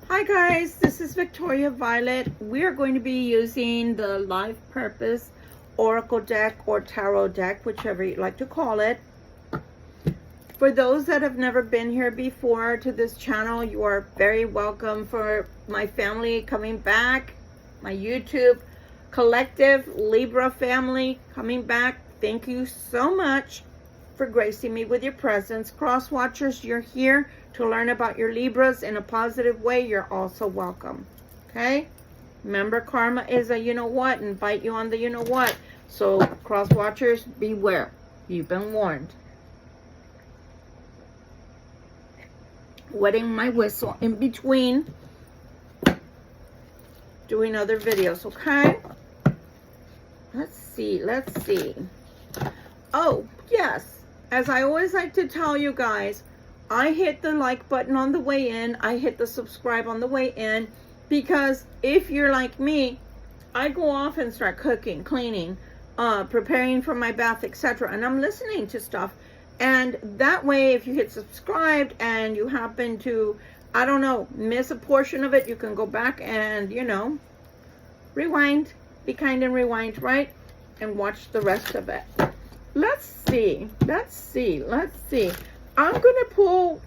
Hi guys, this is Victoria Violet. We are going to be using the Life Purpose Oracle deck or Tarot deck, whichever you like to call it. For those that have never been here before to this channel, you are very welcome. For my family coming back, my YouTube collective Libra family coming back, thank you so much for gracing me with your presence. Cross watchers, you're here to learn about your Libras in a positive way. You're also welcome. Okay? Remember, karma is a you know what and bite you on the you know what. So cross watchers, beware. You've been warned. Wetting my whistle in between doing other videos. Okay? Let's see. Oh, yes. As I always like to tell you guys, I hit the like button on the way in. I hit the subscribe on the way in. Because if you're like me, I go off and start cooking, cleaning, preparing for my bath, etc. And I'm listening to stuff. And that way, if you hit subscribed and you happen to, I don't know, miss a portion of it, you can go back and, you know, rewind. Be kind and rewind, right? And watch the rest of it. Let's see. I'm going to pull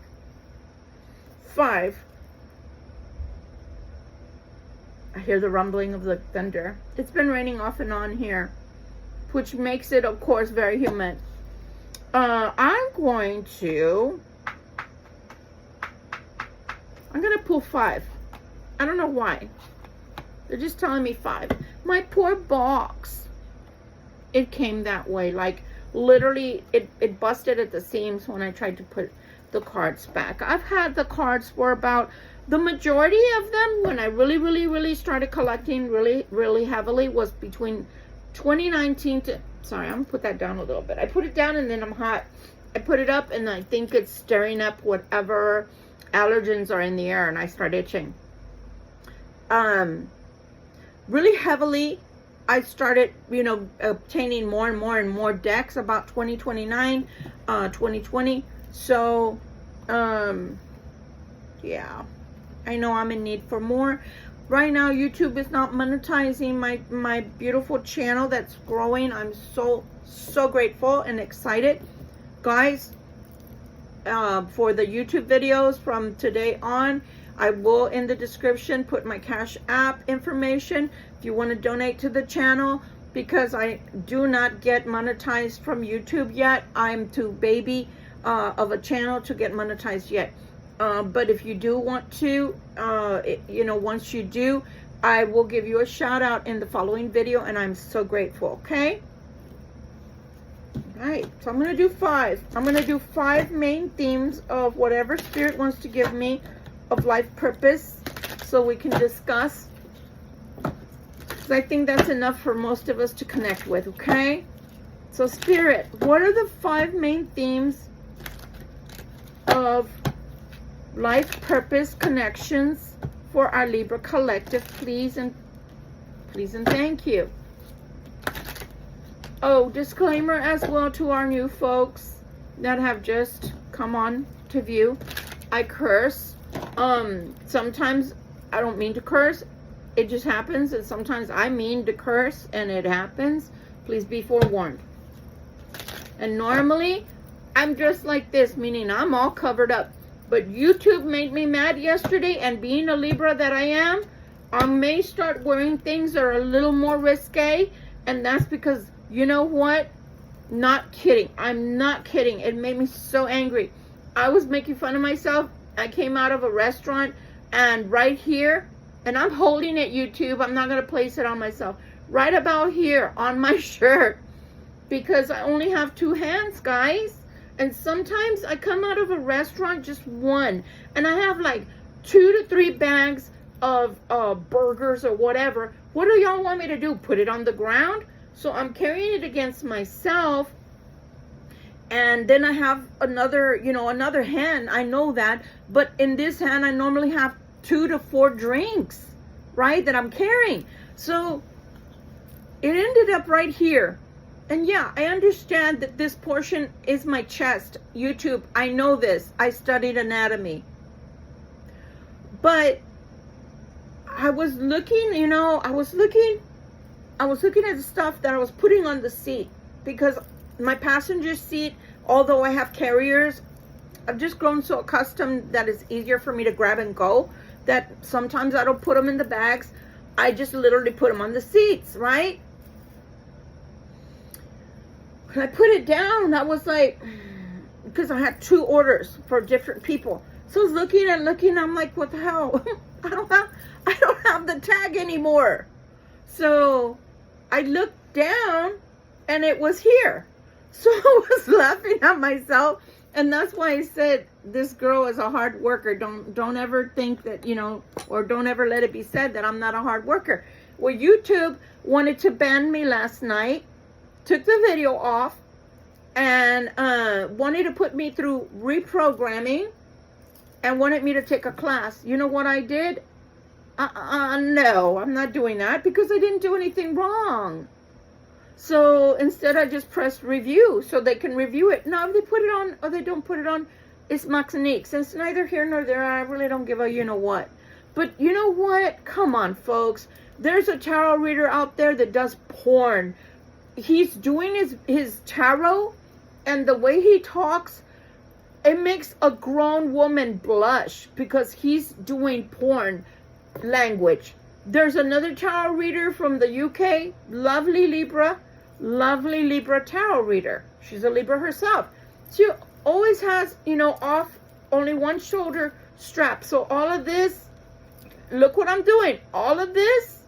5. I hear the rumbling of the thunder. It's been raining off and on here, which makes it, of course, very humid. I'm going to pull 5. I don't know why. They're just telling me 5. My poor box. It came that way. Like, literally, it busted at the seams when I tried to put the cards back. I've had the cards for about, the majority of them, when I really started collecting really heavily, was between 2019 to, sorry, I'm going to put that down a little bit. I put it down and then I'm hot. I put it up and I think it's stirring up whatever allergens are in the air and I start itching. Really heavily, I started, you know, obtaining more and more decks about 2029, 2020. So, yeah, I know I'm in need for more. Right now, YouTube is not monetizing my beautiful channel that's growing. I'm so grateful and excited. Guys, for the YouTube videos from today on, I will, in the description, put my Cash App information if you want to donate to the channel, because I do not get monetized from YouTube yet. I'm too baby of a channel to get monetized yet. But if you do want to, you know, once you do, I will give you a shout out in the following video, and I'm so grateful, okay? All right, so I'm going to do 5. I'm going to do 5 main themes of whatever Spirit wants to give me of life purpose, so we can discuss. Because I think that's enough for most of us to connect with, okay? So Spirit, what are the 5 main themes of life purpose connections for our Libra collective? Please and thank you. Oh, disclaimer as well to our new folks that have just come on to view. I curse. Sometimes I don't mean to curse. It just happens. And sometimes I mean to curse and it happens. Please be forewarned. And normally I'm dressed like this, meaning I'm all covered up. But YouTube made me mad yesterday, and being a Libra that I am, I may start wearing things that are a little more risque. And that's because, you know what? Not kidding. I'm not kidding. It made me so angry. I was making fun of myself. I came out of a restaurant, and right here, and I'm holding it, YouTube. I'm not going to place it on myself. Right about here on my shirt, because I only have 2 hands, guys. And sometimes I come out of a restaurant, just one, and I have like 2 to 3 bags of burgers or whatever. What do y'all want me to do? Put it on the ground? So I'm carrying it against myself. And then I have another, you know, another hand. I know that. But in this hand, I normally have 2 to 4 drinks, right, that I'm carrying. So it ended up right here. And yeah, I understand that this portion is my chest. YouTube, I know this. I studied anatomy. But I was looking, you know, I was looking at the stuff that I was putting on the seat, because my passenger seat, although I have carriers, I've just grown so accustomed that it's easier for me to grab and go, that sometimes I don't put them in the bags. I just literally put them on the seats, right? When I put it down, I was like, because I had 2 orders for different people. So I was looking and looking, I'm like, what the hell? I don't have the tag anymore. So I looked down and it was here. So I was laughing at myself. And that's why I said this girl is a hard worker. Don't ever think that, you know, or don't ever let it be said that I'm not a hard worker. Well, YouTube wanted to ban me last night, took the video off, and wanted to put me through reprogramming and wanted me to take a class. You know what I did? No, I'm not doing that, because I didn't do anything wrong. So instead I just pressed review so they can review it. Now if they put it on or they don't put it on, it's Maxinique. Since neither here nor there, I really don't give a you know what. But you know what? Come on, folks. There's a tarot reader out there that does porn. He's doing his tarot, and the way he talks, it makes a grown woman blush, because he's doing porn language. There's another tarot reader from the UK, lovely Libra tarot reader. She's a Libra herself. She always has, you know, off only one shoulder strap. So all of this, look what I'm doing. All of this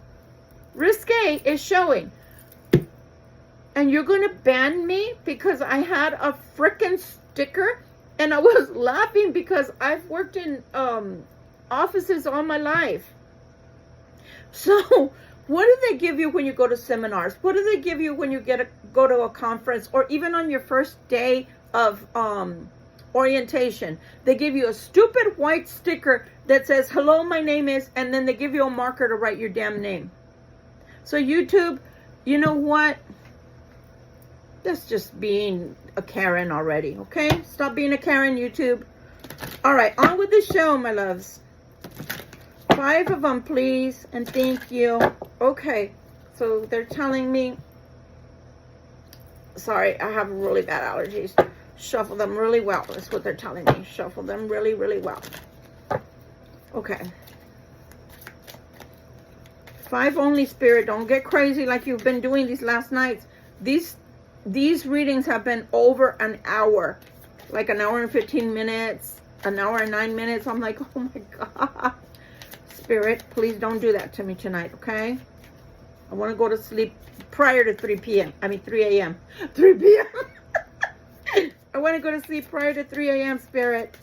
risque is showing. And you're going to ban me because I had a frickin' sticker? And I was laughing because I've worked in offices all my life. So what do they give you when you go to seminars? What do they give you when you go to a conference, or even on your first day of orientation? They give you a stupid white sticker that says, hello, my name is, and then they give you a marker to write your damn name. So YouTube, you know what? That's just being a Karen already, okay? Stop being a Karen, YouTube. All right, on with the show, my loves. 5 of them, please, and thank you. Okay, so they're telling me, sorry, I have really bad allergies. Shuffle them really well. That's what they're telling me. Shuffle them really, really well. Okay. 5 only, Spirit. Don't get crazy like you've been doing these last nights. These readings have been over an hour. Like an hour and 15 minutes. An hour and 9 minutes. I'm like, oh my God. Spirit, please don't do that to me tonight, okay? I want to go to sleep prior to 3 p.m. I mean 3 a.m. 3 p.m. I want to go to sleep prior to 3 a.m. Spirit.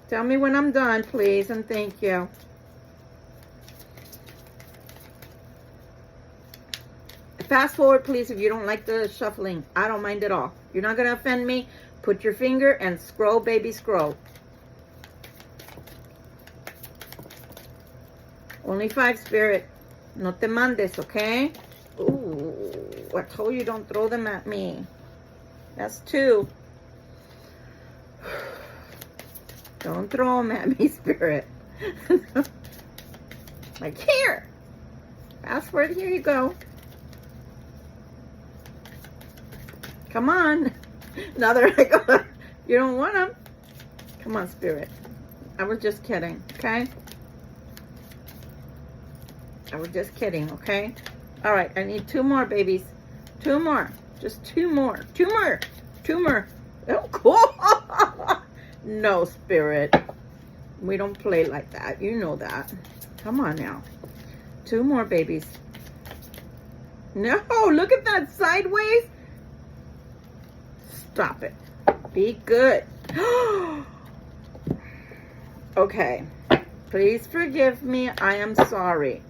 Tell me when I'm done, please, and thank you. Fast forward, please, if you don't like the shuffling. I don't mind at all. You're not going to offend me. Put your finger and scroll, baby, scroll. Only 5, Spirit. No te mandes, okay? Ooh, I told you don't throw them at me. That's 2. Don't throw them at me, Spirit. Like, here. Fast forward, here you go. Come on. Now they're like, oh, you don't want them. Come on, Spirit. I was just kidding, okay? I was just kidding, okay? All right, I need 2 more, babies. 2 more. Just 2 more. 2 more. 2 more. Oh, cool. No, Spirit. We don't play like that. You know that. Come on now. 2 more, babies. No, look at that sideways. Stop it. Be good. Okay. Please forgive me. I am sorry.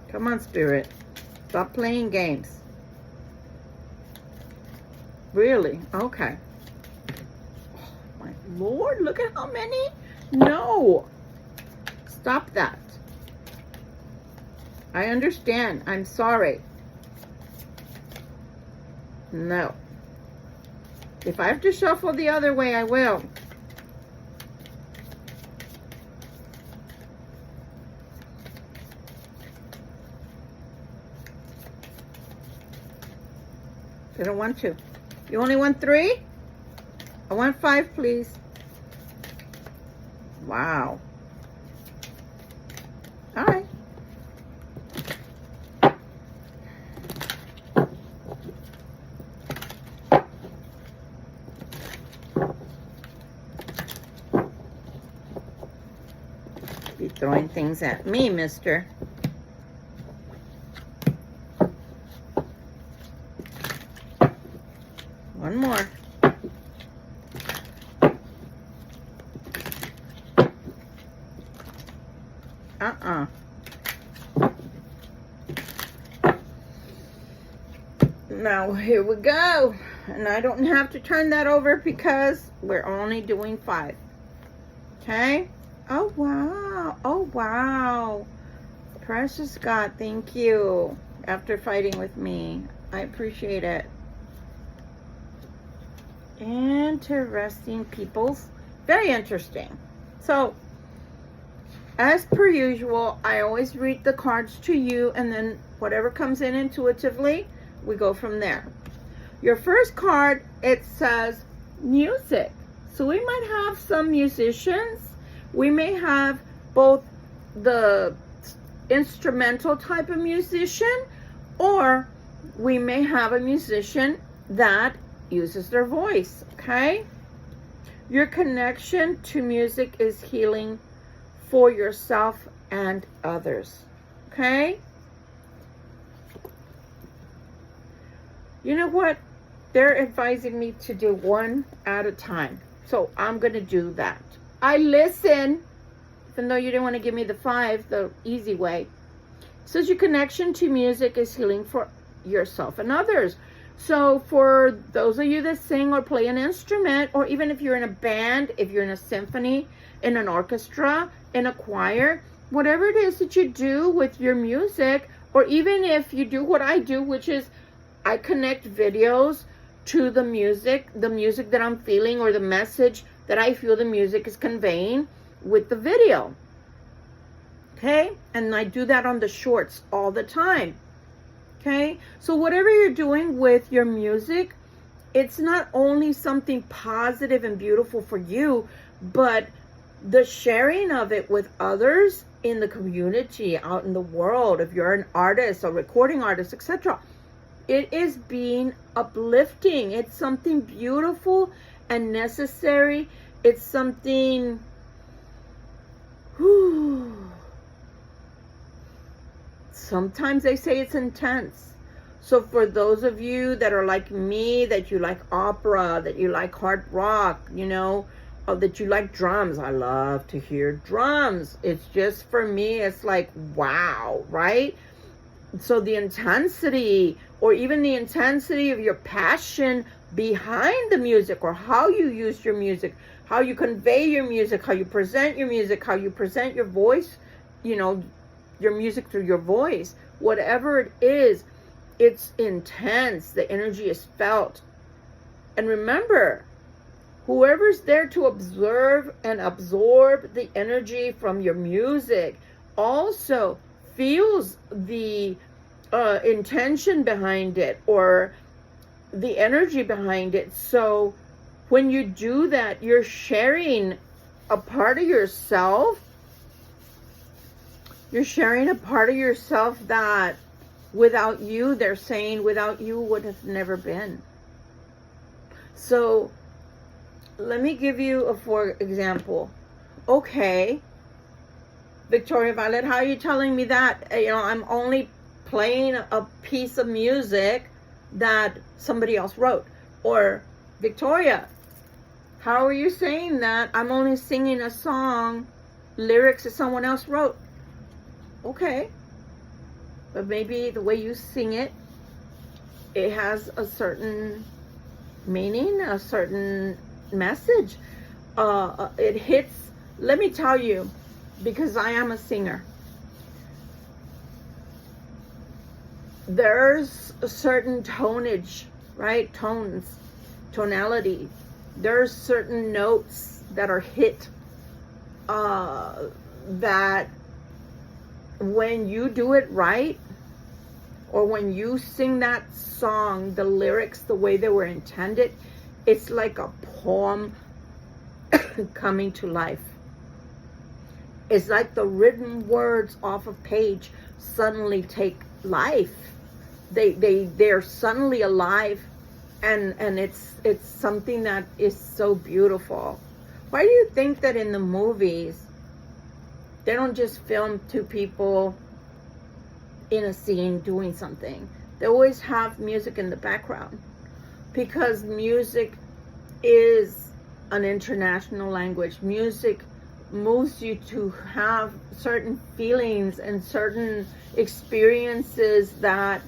Come on, Spirit. Stop playing games. Really? Okay. Oh, my Lord, look at how many. No. Stop that. I understand. I'm sorry. No. If I have to shuffle the other way, I will. I don't want to. You only want 3? I want 5, please. Wow. All right. Be throwing things at me, mister. One more. Now, here we go. And I don't have to turn that over because we're only doing 5. Okay? Oh, wow. Oh, wow. Precious God, thank you. After fighting with me. I appreciate it. Interesting, peoples. Very interesting. So, as per usual, I always read the cards to you, and then whatever comes in intuitively, we go from there. Your first card, it says music. So we might have some musicians. We may have both the instrumental type of musician, or we may have a musician that uses their voice, okay? Your connection to music is healing for yourself and others, okay? You know what? They're advising me to do 1 at a time. So I'm going to do that. I listen, even though you didn't want to give me the 5, the easy way. It says your connection to music is healing for yourself and others. So for those of you that sing or play an instrument, or even if you're in a band, if you're in a symphony, in an orchestra, in a choir, whatever it is that you do with your music, or even if you do what I do, which is I connect videos to the music that I'm feeling, or the message that I feel the music is conveying with the video. Okay? And I do that on the shorts all the time. Okay? So whatever you're doing with your music, it's not only something positive and beautiful for you, but the sharing of it with others in the community, out in the world, if you're an artist, a recording artist, etc., it is being uplifting. It's something beautiful and necessary. It's something, sometimes they say it's intense. So for those of you that are like me, that you like opera, that you like hard rock, you know, or that you like drums. I love to hear drums. It's just, for me, it's like, wow, right? So the intensity, or even the intensity of your passion behind the music, or how you use your music, how you convey your music, how you present your music, how you present your voice, you know, your music through your voice, whatever it is, it's intense. The energy is felt. And remember, whoever's there to observe and absorb the energy from your music also feels the intention behind it, or the energy behind it. So when you do that, you're sharing a part of yourself. You're sharing a part of yourself that without you, they're saying, without you would have never been. So let me give you a for example. Okay, Victoria Violet, how are you telling me that? You know, I'm only playing a piece of music that somebody else wrote. Or, Victoria, how are you saying that I'm only singing a song, lyrics that someone else wrote? Okay, but maybe the way you sing it, it has a certain meaning, a certain message. It hits, let me tell you, because I am a singer, there's a certain tonage right? Tones, tonality. There's certain notes that are hit that when you do it right, or when you sing that song, the lyrics the way they were intended, it's like a poem coming to life. It's like the written words off a page suddenly take life. They're suddenly alive, and it's something that is so beautiful. Why do you think that in the movies they don't just film two people in a scene doing something? They always have music in the background, because music is an international language. Music moves you to have certain feelings and certain experiences that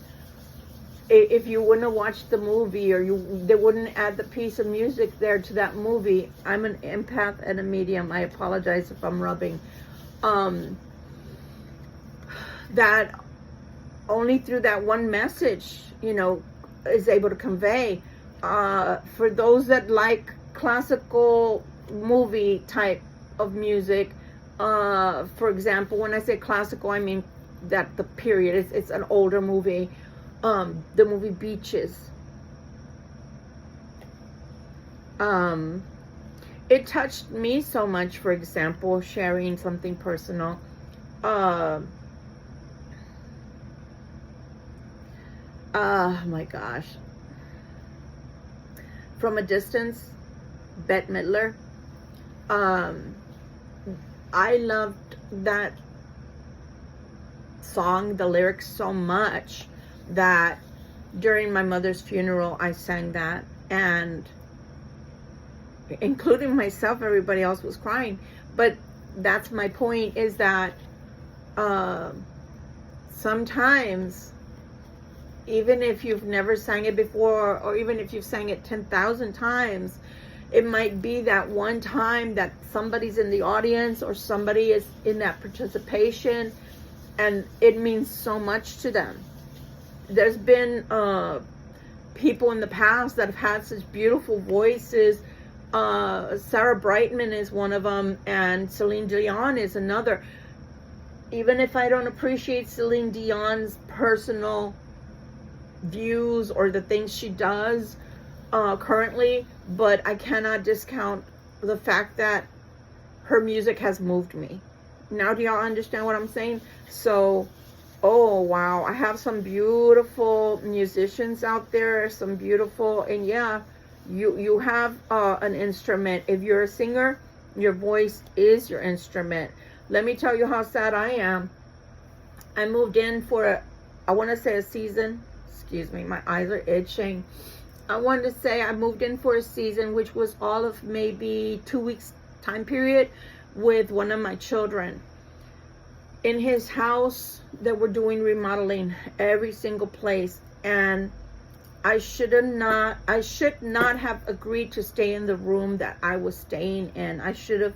if you wouldn't have watched the movie, or they wouldn't add the piece of music there to that movie. I'm an empath and a medium. I apologize if I'm rubbing. That only through that one message, is able to convey. For those that like classical movie type of music, for example, when I say classical, I mean that the period, it's an older movie. The movie Beaches. It touched me so much, for example, sharing something personal. Oh my gosh. From a Distance, Bette Midler. I loved that song, the lyrics, so much that during my mother's funeral I sang that, and including myself, everybody else was crying. But that's my point, is that sometimes, even if you've never sang it before, or even if you've sang it 10,000 times, it might be that one time that somebody's in the audience or somebody is in that participation, and it means so much to them. There's been people in the past that have had such beautiful voices. Sarah Brightman is one of them, and Celine Dion is another. Even if I don't appreciate Celine Dion's personal views or the things she does currently, but I cannot discount the fact that her music has moved me. Now, do y'all understand what I'm saying? So, oh wow, I have some beautiful musicians out there, some beautiful, and yeah, you have an instrument. If you're a singer, your voice is your instrument. Let me tell you how sad I am. I moved in for I want to say a season. Excuse me, my eyes are itching. I wanted to say I moved in for a season, which was all of maybe 2 weeks time period, with one of my children. In his house, they were doing remodeling every single place, and I should not have agreed to stay in the room that I was staying in. I should have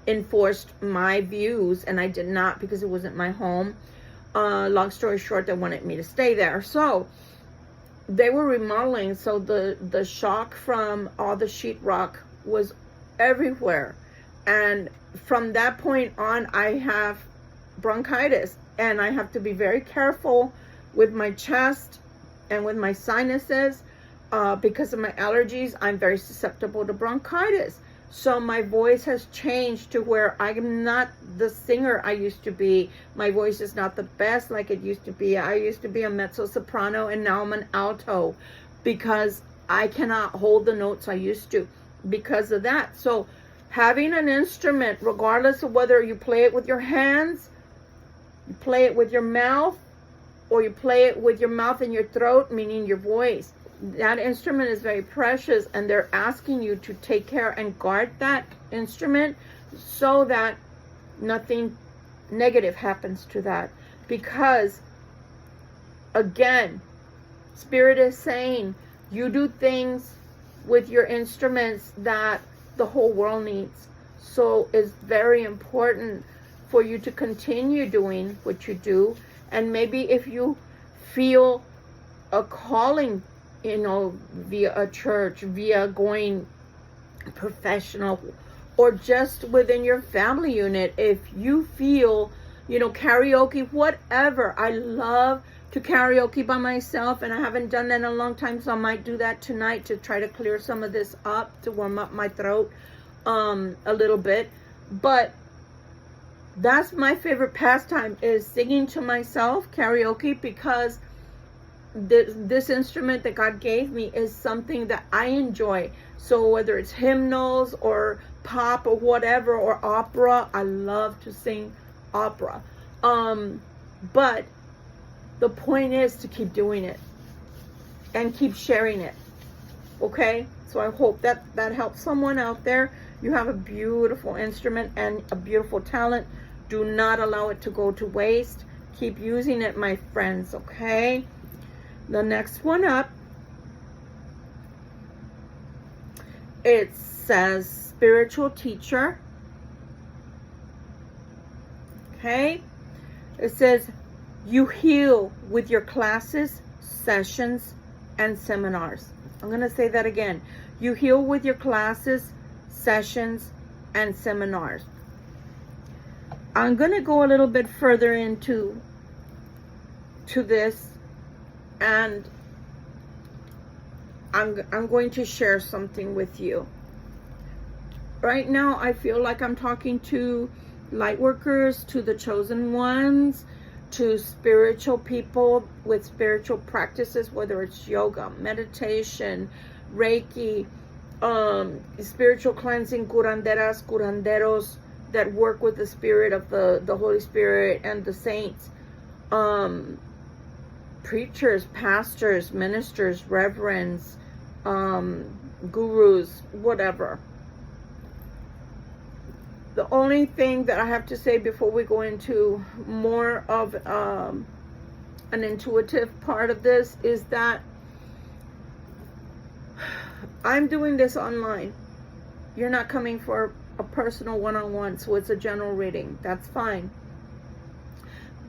enforced my views, and I did not, because it wasn't my home. Long story short, they wanted me to stay there. So they were remodeling, so the shock from all the sheetrock was everywhere. And from that point on, I have bronchitis, and I have to be very careful with my chest and with my sinuses because of my allergies. I'm very susceptible to bronchitis. So my voice has changed to where I'm not the singer I used to be. My voice is not the best like it used to be. I used to be a mezzo-soprano, and now I'm an alto, because I cannot hold the notes I used to because of that. So having an instrument, regardless of whether you play it with your hands, you play it with your mouth, or you play it with your mouth and your throat, meaning your voice, that instrument is very precious, and they're asking you to take care and guard that instrument so that nothing negative happens to that. Because again, Spirit is saying you do things with your instruments that the whole world needs. So it's very important for you to continue doing what you do. And maybe if you feel a calling you know, via a church, via going professional, or just within your family unit. If you feel, you know, karaoke, whatever. I love to karaoke by myself, and I haven't done that in a long time, so I might do that tonight to try to clear some of this up, to warm up my throat a little bit. But that's my favorite pastime, is singing to myself, karaoke, because this instrument that God gave me is something that I enjoy. So whether it's hymnals or pop or whatever, or opera, I love to sing opera. But the point is to keep doing it and keep sharing it. Okay? So I hope that helps someone out there. You have a beautiful instrument and a beautiful talent. Do not allow it to go to waste. Keep using it, my friends, okay? The next one up, it says spiritual teacher. Okay? It says you heal with your classes, sessions, and seminars. I'm going to say that again. You heal with your classes, sessions, and seminars. I'm going to go a little bit further into this, and I'm going to share something with you. Right now, I feel like I'm talking to light workers, to the chosen ones, to spiritual people with spiritual practices, whether it's yoga, meditation, Reiki, spiritual cleansing, curanderas, curanderos, that work with the spirit of the Holy Spirit and the saints, preachers, pastors, ministers, reverends, gurus, whatever. The only thing that I have to say before we go into more of an intuitive part of this is that I'm doing this online. You're not coming for a personal one-on-one, so it's a general reading. That's fine.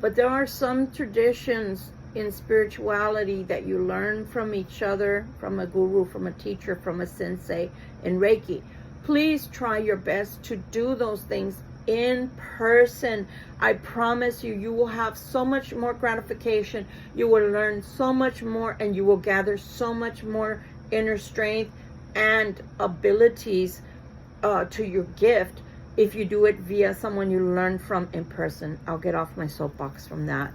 But there are some traditions in spirituality that you learn from each other, from a guru, from a teacher, from a sensei, in Reiki. Please try your best to do those things in person. I promise you, you will have so much more gratification. You will learn so much more, and you will gather so much more inner strength and abilities to your gift if you do it via someone you learn from in person. I'll get off my soapbox from that.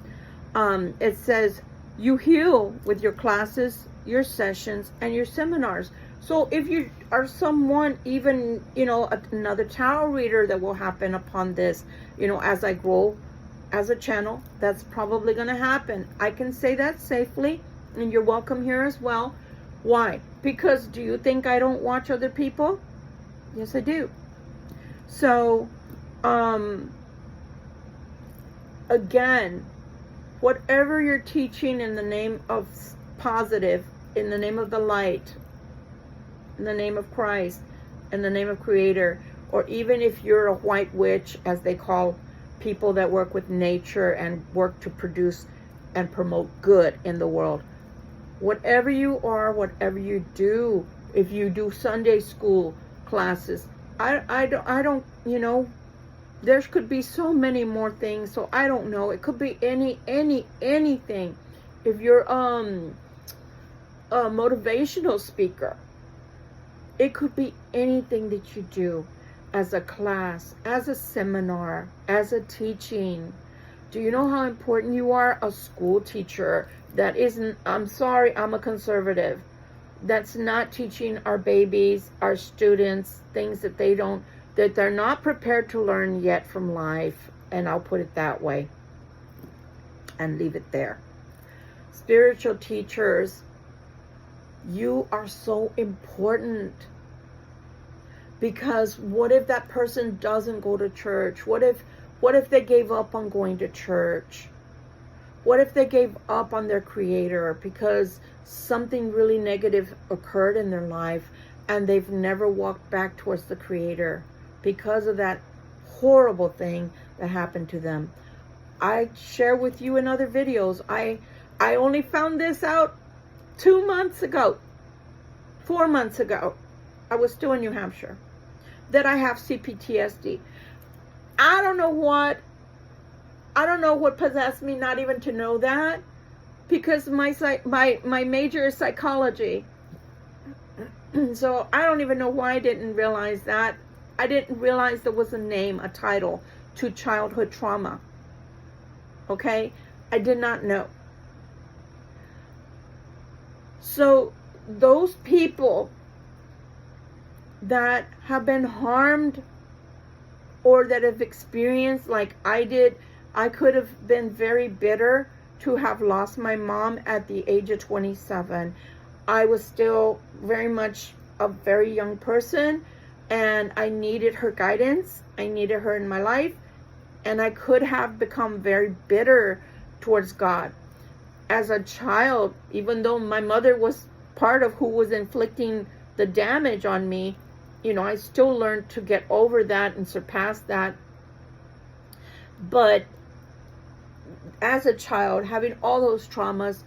It says you heal with your classes, your sessions, and your seminars. So if you are someone, even, you know, another tarot reader that will happen upon this, you know, as I grow as a channel, that's probably going to happen. I can say that safely, and you're welcome here as well. Why? Because do you think I don't watch other people? Yes, I do. So, again, whatever you're teaching in the name of positive, in the name of the light, in the name of Christ, in the name of Creator, or even if you're a white witch, as they call people that work with nature and work to produce and promote good in the world, whatever you are, whatever you do, if you do Sunday school classes, I don't, you know, there could be so many more things, so I don't know. It could be anything. If you're a motivational speaker, it could be anything that you do, as a class, as a seminar, as a teaching. Do you know how important you are? A school teacher that isn't, I'm sorry, I'm a conservative, that's not teaching our babies, our students, things that they're not prepared to learn yet from life. And I'll put it that way and leave it there. Spiritual teachers, you are so important. Because what if that person doesn't go to church? What if they gave up on going to church? What if they gave up on their Creator because something really negative occurred in their life and they've never walked back towards the Creator because of that horrible thing that happened to them? I share with you in other videos. I only found this out 2 months ago, 4 months ago, I was still in New Hampshire, that I have CPTSD. I don't know what possessed me not even to know that, because my major is psychology. So I don't even know why I didn't realize that. I didn't realize there was a name, a title to childhood trauma. Okay? I did not know. So those people that have been harmed or that have experienced, like I did, I could have been very bitter to have lost my mom at the age of 27. I was still very much a very young person, and I needed her guidance. I needed her in my life, and I could have become very bitter towards God. As a child, even though my mother was part of who was inflicting the damage on me, you know, I still learned to get over that and surpass that. But as a child, having all those traumas,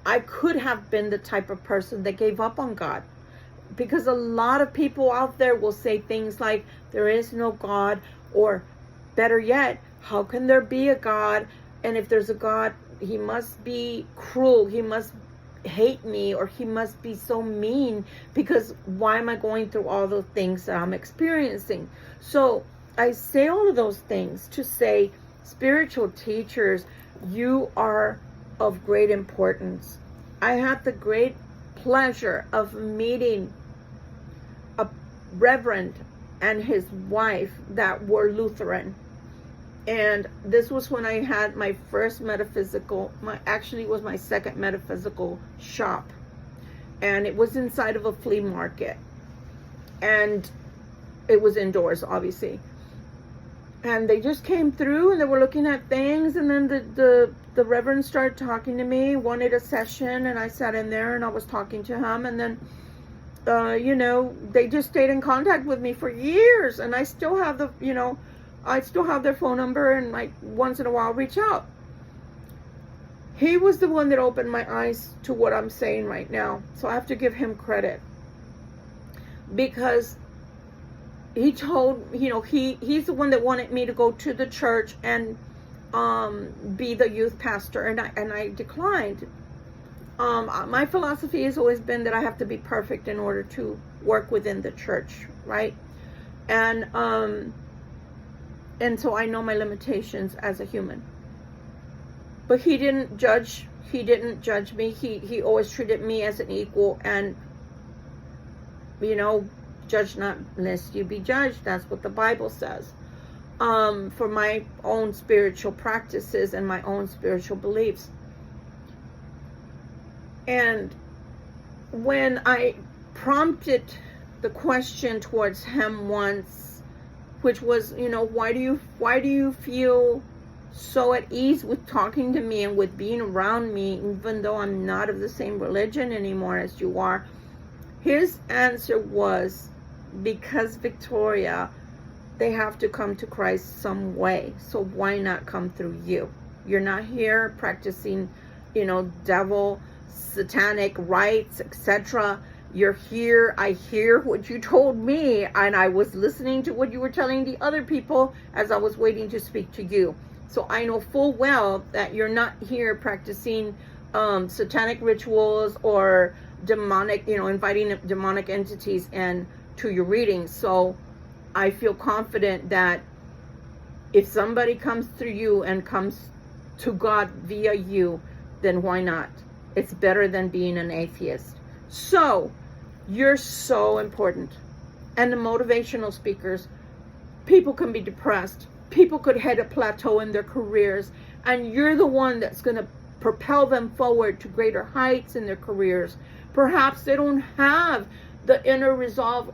I could have been the type of person that gave up on God. Because a lot of people out there will say things like, there is no God, or better yet, how can there be a God? And if there's a God, he must be cruel, he must hate me, or he must be so mean, because why am I going through all the things that I'm experiencing? So I say all of those things to say, spiritual teachers, you are of great importance. I had the great pleasure of meeting a reverend and his wife that were Lutheran. And this was when I had my first metaphysical, actually it was my second metaphysical shop. And it was inside of a flea market. And it was indoors, obviously. And they just came through and they were looking at things, and then the reverend started talking to me, wanted a session, and I sat in there and I was talking to him, and then you know, they just stayed in contact with me for years, and I still have I still have their phone number, and like once in a while reach out. He was the one that opened my eyes to what I'm saying right now. So I have to give him credit, because he told, you know, he's the one that wanted me to go to the church and be the youth pastor, and I declined. My philosophy has always been that I have to be perfect in order to work within the church, right? And so I know my limitations as a human. But he didn't judge me. He always treated me as an equal, and, you know, judge not lest you be judged. That's what the Bible says. For my own spiritual practices and my own spiritual beliefs. And when I prompted the question towards him once, which was, you know, why do you feel so at ease with talking to me and with being around me, even though I'm not of the same religion anymore as you are? His answer was, because Victoria, they have to come to Christ some way. So why not come through you? You're not here practicing, you know, devil, satanic rites, etc. You're here. I hear what you told me, and I was listening to what you were telling the other people as I was waiting to speak to you. So I know full well that you're not here practicing satanic rituals or demonic, you know, inviting demonic entities and to your readings. So I feel confident that if somebody comes through you and comes to God via you, then why not? It's better than being an atheist. So you're so important. And the motivational speakers, people can be depressed. People could hit a plateau in their careers, and you're the one that's going to propel them forward to greater heights in their careers. Perhaps they don't have the inner resolve.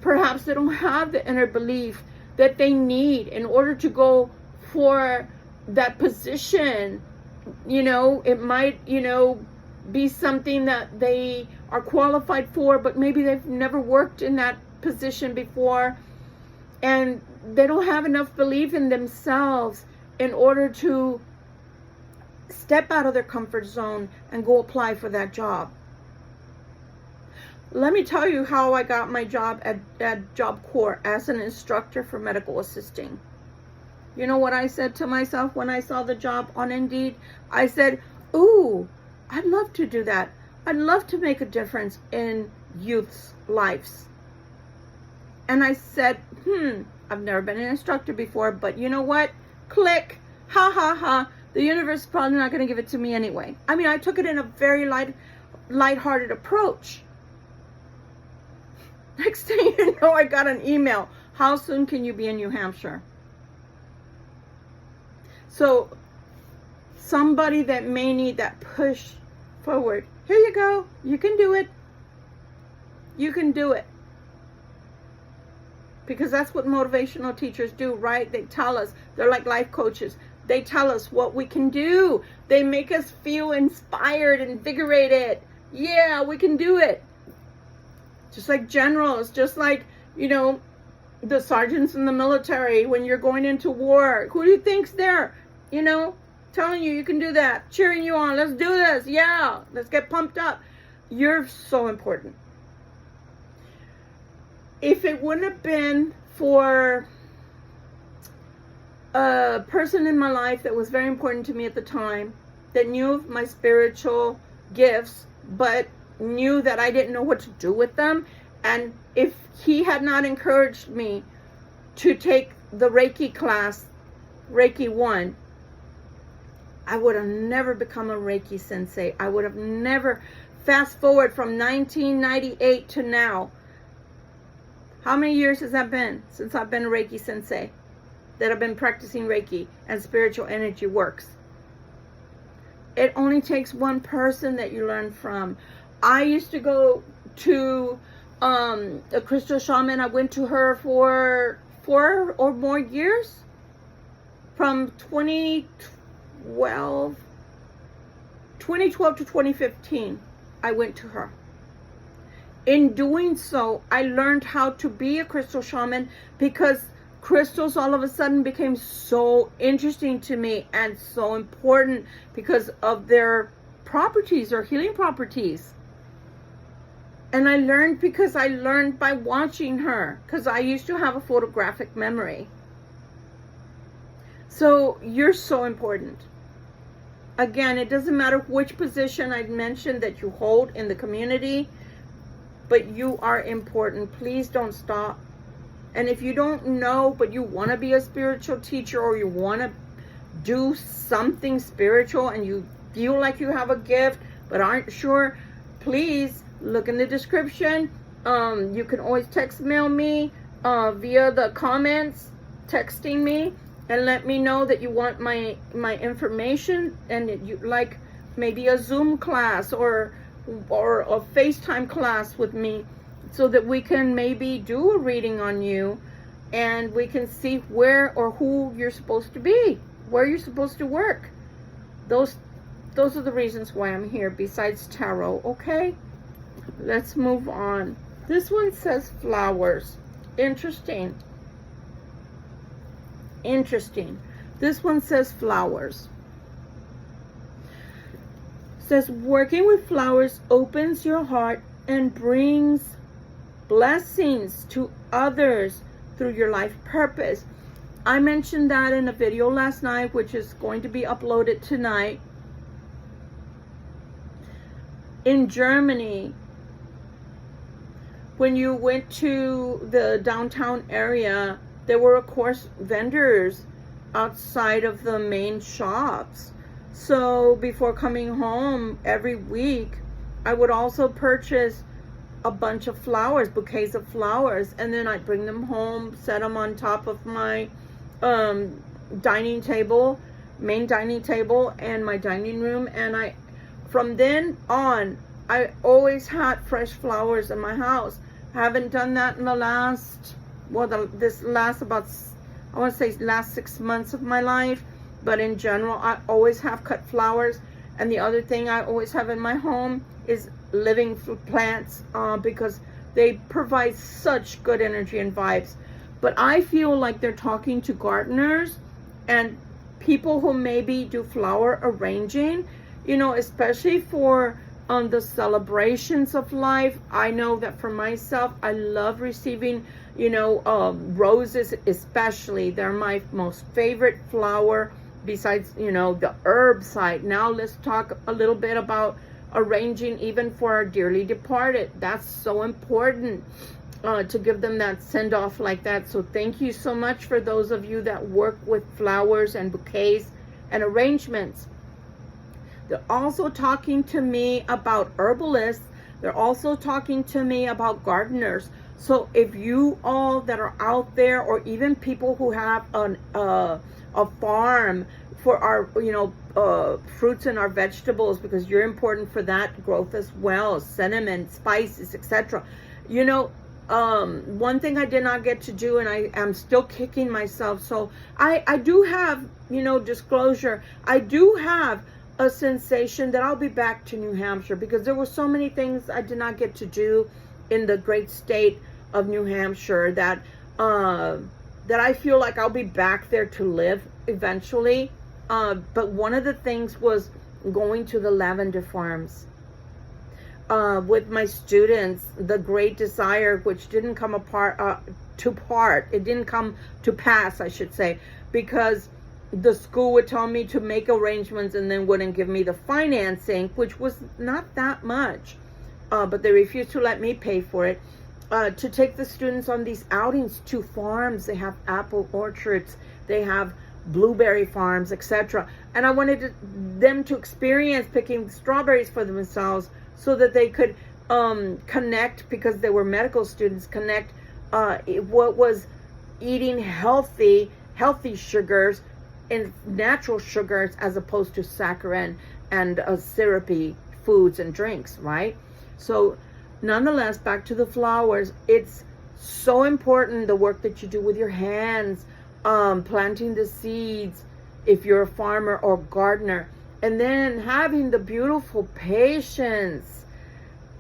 Perhaps they don't have the inner belief that they need in order to go for that position. You know, it might, you know, be something that they are qualified for, but maybe they've never worked in that position before, and they don't have enough belief in themselves in order to step out of their comfort zone and go apply for that job. Let me tell you how I got my job at Job Corps as an instructor for medical assisting. You know what I said to myself when I saw the job on Indeed? I said, ooh, I'd love to do that. I'd love to make a difference in youth's lives. And I said, I've never been an instructor before, but you know what? Click. Ha ha ha. The universe is probably not going to give it to me anyway. I mean, I took it in a very lighthearted approach. Next thing you know, I got an email. How soon can you be in New Hampshire? So somebody that may need that push forward, here you go. You can do it. You can do it. Because that's what motivational teachers do, right? They tell us, they're like life coaches. They tell us what we can do. They make us feel inspired, invigorated. Yeah, we can do it. Just like generals, just like, you know, the sergeants in the military when you're going into war. Who do you think's there? You know, telling you can do that, cheering you on. Let's do this. Yeah, let's get pumped up. You're so important. If it wouldn't have been for a person in my life that was very important to me at the time, that knew of my spiritual gifts, but knew that I didn't know what to do with them, and if he had not encouraged me to take the Reiki class, Reiki 1, I would have never become a Reiki sensei. I would have never, fast forward from 1998 to now, how many years has that been since I've been a Reiki sensei, that I've been practicing Reiki and spiritual energy works? It only takes one person that you learn from. I used to go to a crystal shaman. I went to her for 4 or more years. From 2012 to 2015, I went to her. In doing so, I learned how to be a crystal shaman because crystals all of a sudden became so interesting to me and so important because of their properties or healing properties. And I learned because I learned by watching her, because I used to have a photographic memory. So you're so important. Again, it doesn't matter which position I mentioned that you hold in the community, but you are important. Please don't stop. And if you don't know, but you want to be a spiritual teacher or you want to do something spiritual and you feel like you have a gift but aren't sure, please look in the description. You can always text mail me via the comments, texting me, and let me know that you want my information and that you like maybe a Zoom class or a FaceTime class with me, so that we can maybe do a reading on you and we can see where or who you're supposed to be, where you're supposed to work. Those are the reasons why I'm here, besides tarot. Okay, let's move on. This one says flowers. Interesting. This one says flowers. It says working with flowers opens your heart and brings blessings to others through your life purpose. I mentioned that in a video last night, which is going to be uploaded tonight. In Germany, when you went to the downtown area, there were of course vendors outside of the main shops. So before coming home every week, I would also purchase a bunch of flowers, bouquets of flowers, and then I'd bring them home, set them on top of my dining table, main dining table, and my dining room. And from then on, I always had fresh flowers in my house. I haven't done that in the last, this last about, I want to say last 6 months of my life. But in general, I always have cut flowers. And the other thing I always have in my home is living plants, because they provide such good energy and vibes. But I feel like they're talking to gardeners and people who maybe do flower arranging, you know, especially for the celebrations of life. I know that for myself, I love receiving, you know, roses especially. They're my most favorite flower besides, you know, the herb side. Now let's talk a little bit about arranging even for our dearly departed. That's so important to give them that send off like that. So thank you so much for those of you that work with flowers and bouquets and arrangements. They're also talking to me about herbalists. They're also talking to me about gardeners. So if you all that are out there, or even people who have a farm for our, you know, fruits and our vegetables, because you're important for that growth as well, cinnamon, spices, etc. You know, one thing I did not get to do, and I am still kicking myself. So I do have, you know, disclosure. I do have a sensation that I'll be back to New Hampshire, because there were so many things I did not get to do in the great state of New Hampshire that that I feel like I'll be back there to live eventually. But one of the things was going to the lavender farms with my students. The great desire, which didn't come it didn't come to pass, I should say, because the school would tell me to make arrangements and then wouldn't give me the financing, which was not that much, but they refused to let me pay for it, to take the students on these outings to farms. They have apple orchards, they have blueberry farms, etc. And I wanted them to experience picking strawberries for themselves, so that they could connect, because they were medical students, connect what was eating healthy sugars and natural sugars, as opposed to saccharin and syrupy foods and drinks, right? So nonetheless, back to the flowers. It's so important, the work that you do with your hands, planting the seeds if you're a farmer or gardener, and then having the beautiful patience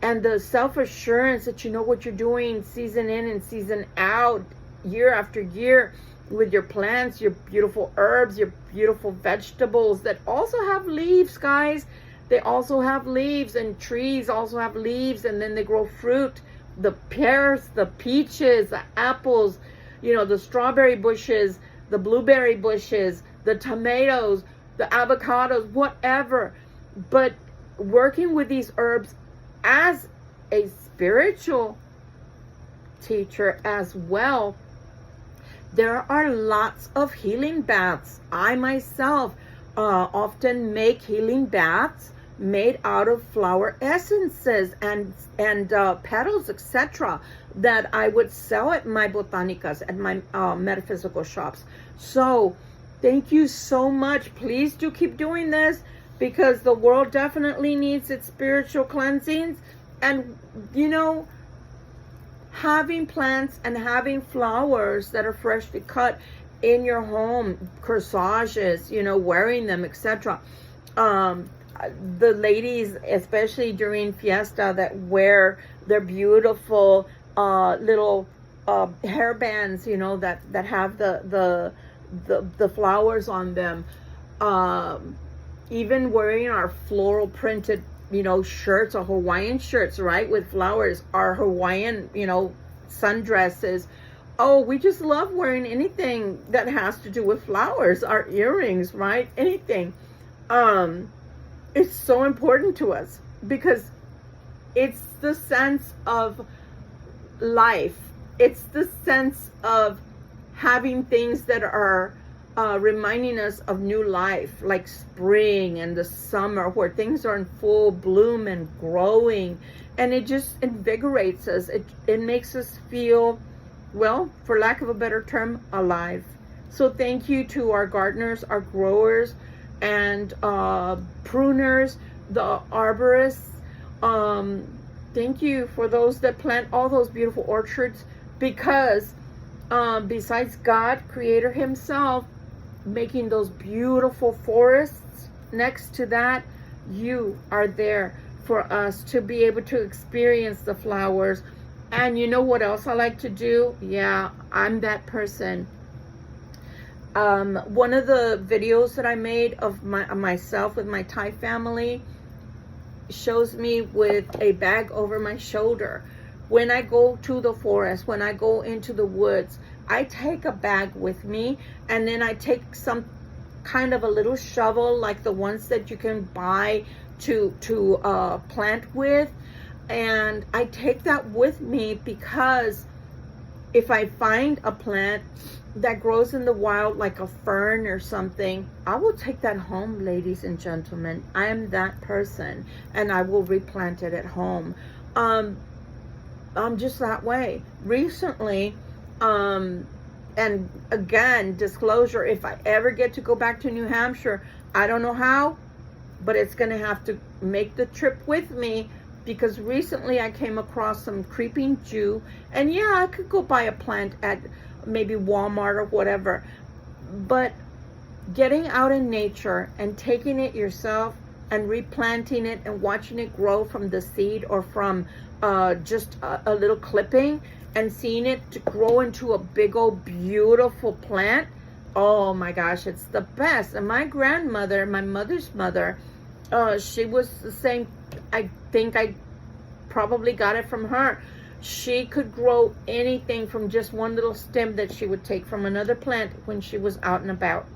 and the self-assurance that you know what you're doing season in and season out, year after year, with your plants, your beautiful herbs, your beautiful vegetables that also have leaves, guys. They also have leaves, and trees also have leaves, and then they grow fruit. The pears, the peaches, the apples, you know, the strawberry bushes, the blueberry bushes, the tomatoes, the avocados, whatever. But working with these herbs as a spiritual teacher as well, there are lots of healing baths. I myself often make healing baths made out of flower essences and petals, etc., that I would sell at my botanicas, at my metaphysical shops. So thank you so much. Please do keep doing this, because the world definitely needs its spiritual cleansings. And you know, having plants and having flowers that are freshly cut in your home, corsages, you know, wearing them, etc. The ladies, especially during fiesta, that wear their beautiful little hair bands, you know, that have the flowers on them. Even wearing our floral printed, you know, shirts, or Hawaiian shirts, right, with flowers, our Hawaiian, you know, sundresses. Oh, we just love wearing anything that has to do with flowers, our earrings, right, anything. It's so important to us, because it's the sense of life. It's the sense of having things that are reminding us of new life, like spring and the summer, where things are in full bloom and growing, and it just invigorates us. It makes us feel, well, for lack of a better term, alive. So thank you to our gardeners, our growers, and pruners, the arborists. Thank you for those that plant all those beautiful orchards, because besides God, Creator Himself, making those beautiful forests, next to that, you are there for us to be able to experience the flowers. And you know what else I like to do? Yeah, I'm that person. One of the videos that I made of myself with my Thai family shows me with a bag over my shoulder. When I go to the forest, when I go into the woods, I take a bag with me, and then I take some kind of a little shovel like the ones that you can buy to plant with, and I take that with me because if I find a plant that grows in the wild like a fern or something, I will take that home, ladies and gentlemen. I am that person, and I will replant it at home. I'm just that way. Recently, and again, disclosure, if I ever get to go back to New Hampshire, I don't know how, but it's going to have to make the trip with me, because recently I came across some creeping Jew, and yeah, I could go buy a plant at maybe Walmart or whatever, but getting out in nature and taking it yourself and replanting it and watching it grow from the seed or from just a little clipping, and seeing it to grow into a big old beautiful plant, oh my gosh, it's the best. And my grandmother, my mother's mother, she was the same. I think I probably got it from her. She could grow anything from just one little stem that she would take from another plant when she was out and about.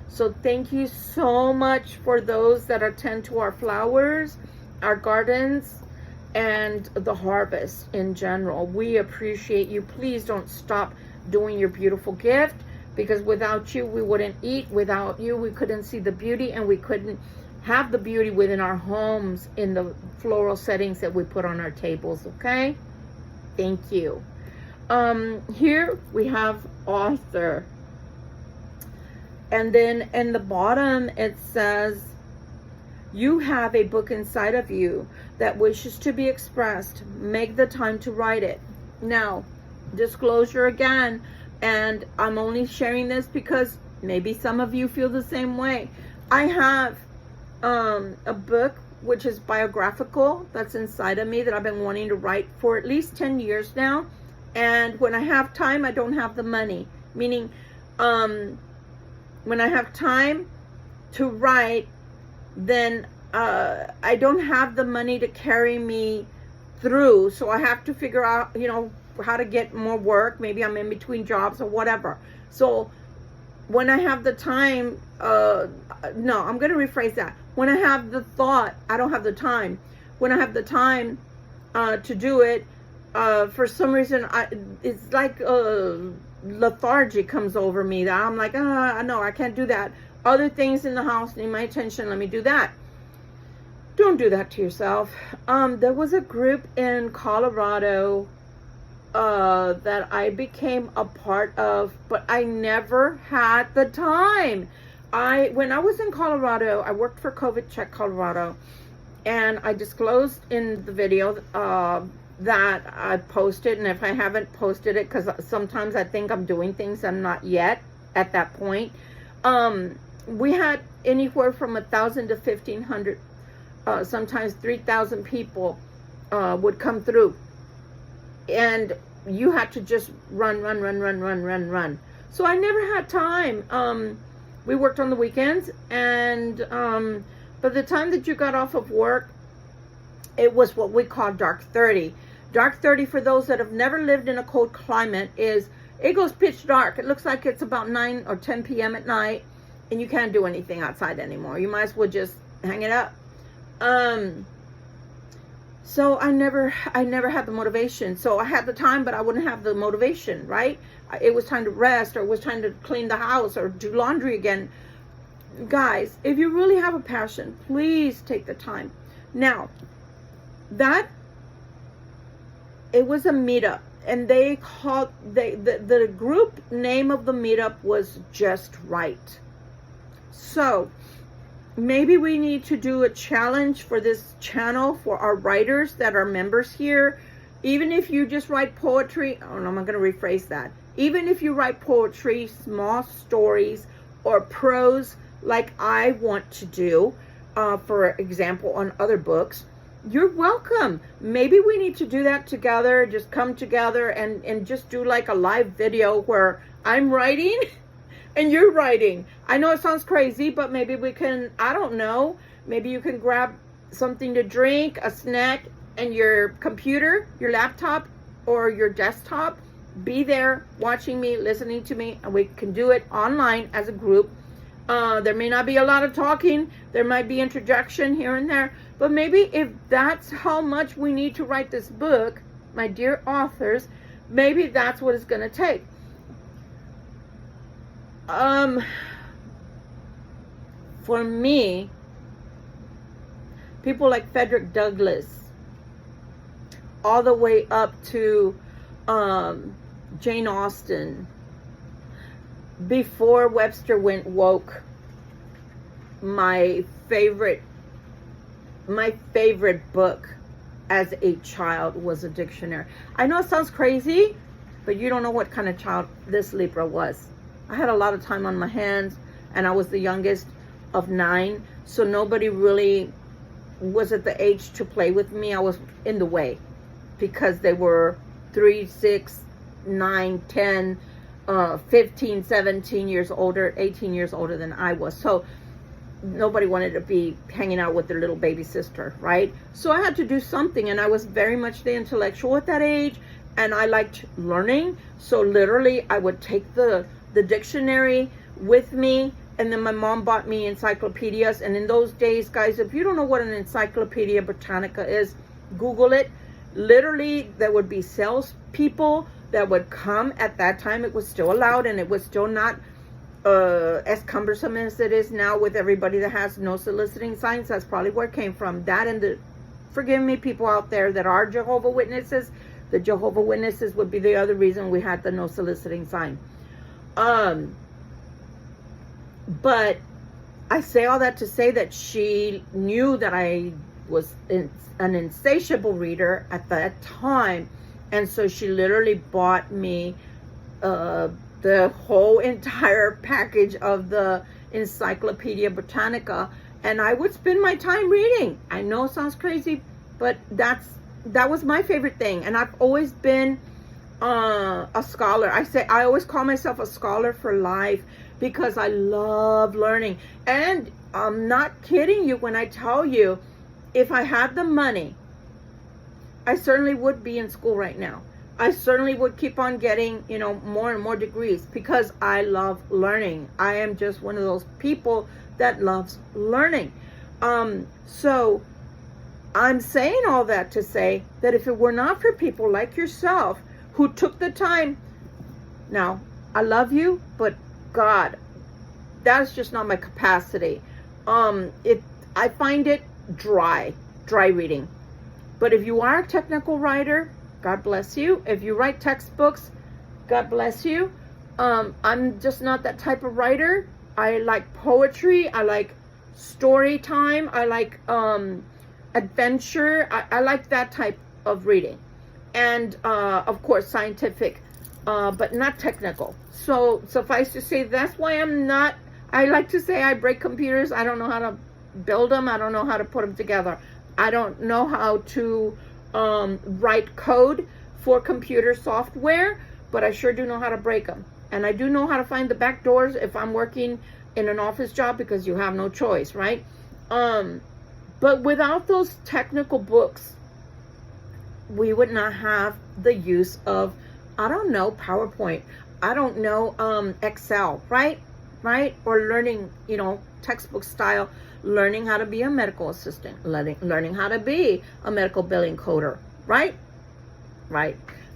So thank you so much for those that attend to our flowers, our gardens, and the harvest in general. We appreciate you. Please don't stop doing your beautiful gift, because without you, we wouldn't eat. Without you, we couldn't see the beauty, and we couldn't have the beauty within our homes in the floral settings that we put on our tables, okay? Thank you. Here we have author. And then in the bottom it says, you have a book inside of you that wishes to be expressed. Make the time to write it. Now, disclosure again, and I'm only sharing this because maybe some of you feel the same way. I have a book which is biographical that's inside of me that I've been wanting to write for at least 10 years now. And when I have time, I don't have the money. Meaning, when I have time to write, then I don't have the money to carry me through. So I have to figure out, how to get more work. Maybe I'm in between jobs or whatever. So when I have the time, no, I'm going to rephrase that. When I have the thought, I don't have the time. When I have the time to do it, for some reason, it's like lethargy comes over me. That I'm like, no, I can't do that. Other things in the house need my attention. Let me do that. Don't do that to yourself. There was a group in Colorado that I became a part of, but I never had the time. When I was in Colorado, I worked for COVID Check Colorado, and I disclosed in the video that I posted, and if I haven't posted it, because sometimes I think I'm doing things I'm not yet at that point, we had anywhere from 1,000 to 1,500, sometimes 3,000 people would come through, and you had to just run. So I never had time. We worked on the weekends, and by the time that you got off of work, it was what we call dark 30. Dark 30, for those that have never lived in a cold climate, is it goes pitch dark. It looks like it's about 9 or 10 p.m. at night, and you can't do anything outside anymore. You might as well just hang it up. So I never had the motivation. So I had the time, but I wouldn't have the motivation, right? It was time to rest, or it was time to clean the house or do laundry again. Guys, if you really have a passion, please take the time. Now, it was a meetup, and they called, the group name of the meetup was Just Right. So maybe we need to do a challenge for this channel for our writers that are members here. Even if you just write poetry, oh no, I'm going to rephrase that. Even if you write poetry, small stories, or prose like I want to do, for example, on other books, you're welcome. Maybe we need to do that together. Just come together and just do like a live video where I'm writing and you're writing. I know it sounds crazy, but maybe we can, I don't know, maybe you can grab something to drink, a snack, and your computer, your laptop, or your desktop, be there watching me, listening to me, and we can do it online as a group. There may not be a lot of talking, there might be introduction here and there, but maybe if that's how much we need to write this book, my dear authors, maybe that's what it's going to take. For me, people like Frederick Douglass, all the way up to Jane Austen, before Webster went woke, my favorite book as a child was a dictionary. I know it sounds crazy, but you don't know what kind of child this Libra was. I had a lot of time on my hands, and I was the youngest of 9, so nobody really was at the age to play with me. I was in the way because they were 3, 6, 9, 10, 15, 17 years older, 18 years older than I was. So nobody wanted to be hanging out with their little baby sister, right? So I had to do something, and I was very much the intellectual at that age, and I liked learning. So literally I would take the dictionary with me, and then my mom bought me encyclopedias. And in those days, guys, if you don't know what an Encyclopedia Britannica is, Google it. Literally, there would be salespeople that would come. At that time, it was still allowed, and it was still not as cumbersome as it is now with everybody that has no soliciting signs. That's probably where it came from. That, and forgive me, people out there that are Jehovah Witnesses, the Jehovah Witnesses would be the other reason we had the no soliciting sign. But I say all that to say that she knew that I was an insatiable reader at that time, and so she literally bought me the whole entire package of the Encyclopedia Britannica, and I would spend my time reading. I know it sounds crazy, but that was my favorite thing. And I've always been a scholar. I always call myself a scholar for life because I love learning. And I'm not kidding you when I tell you, if I had the money, I certainly would be in school right now. I certainly would keep on getting, more and more degrees because I love learning. I am just one of those people that loves learning. So I'm saying all that to say that if it were not for people like yourself who took the time, now I love you, but God, that's just not my capacity. I find it dry reading. But if you are a technical writer, God bless you. If you write textbooks, God bless you. I'm just not that type of writer. I like poetry. I like story time. I like adventure. I like that type of reading. And of course, scientific, but not technical. So suffice to say, that's why I like to say I break computers. I don't know how to build them. I don't know how to put them together. I don't know how to write code for computer software, but I sure do know how to break them. And I do know how to find the back doors if I'm working in an office job, because you have no choice, right? But without those technical books, we would not have the use of, I don't know, PowerPoint. I don't know, Excel, right? Or learning, textbook style, learning how to be a medical assistant, learning how to be a medical billing coder, right?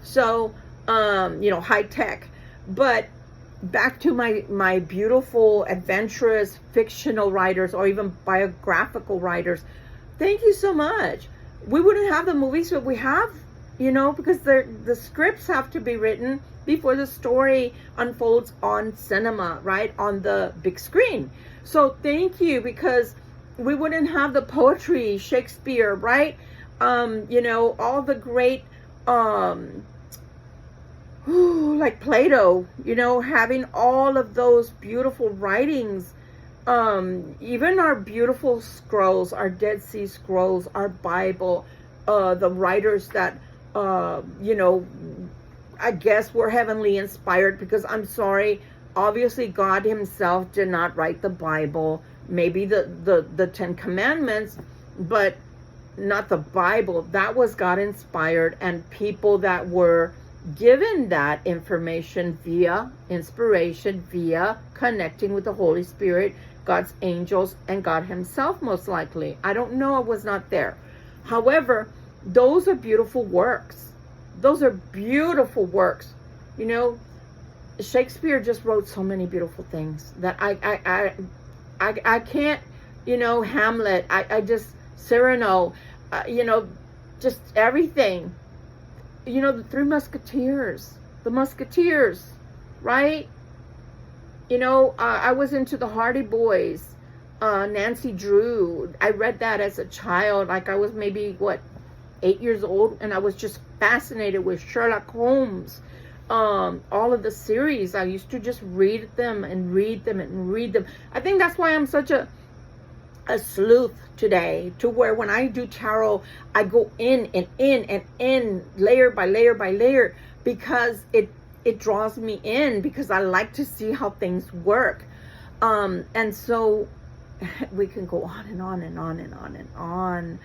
So, high tech. But back to my beautiful, adventurous, fictional writers, or even biographical writers, thank you so much. We wouldn't have the movies that we have, because the scripts have to be written before the story unfolds on cinema, right? On the big screen. So thank you, because we wouldn't have the poetry, Shakespeare, right? All the great, like Plato, having all of those beautiful writings, even our beautiful scrolls, our Dead Sea Scrolls, our Bible, the writers that, I guess were heavenly inspired, because I'm sorry, obviously God himself did not write the Bible, maybe the 10 Commandments, but not the Bible. That was God inspired, and people that were given that information via inspiration, via connecting with the Holy Spirit, God's angels, and God himself, most likely. I don't know, I was not there. However, those are beautiful works. Those are beautiful works. You know, Shakespeare just wrote so many beautiful things that I can't, you know, Hamlet, I just, Cyrano, you know, just everything. You know, the Three Musketeers, the Musketeers, right? You know, I was into the Hardy Boys, Nancy Drew. I read that as a child, like I was maybe, 8 years old, and I was just fascinated with Sherlock Holmes. All of the series, I used to just read them and read them and read them. I think that's why I'm such a sleuth today, to where when I do tarot, I go in and in and in, layer by layer by layer, because it draws me in, because I like to see how things work. And so we can go on and on and on and on and on.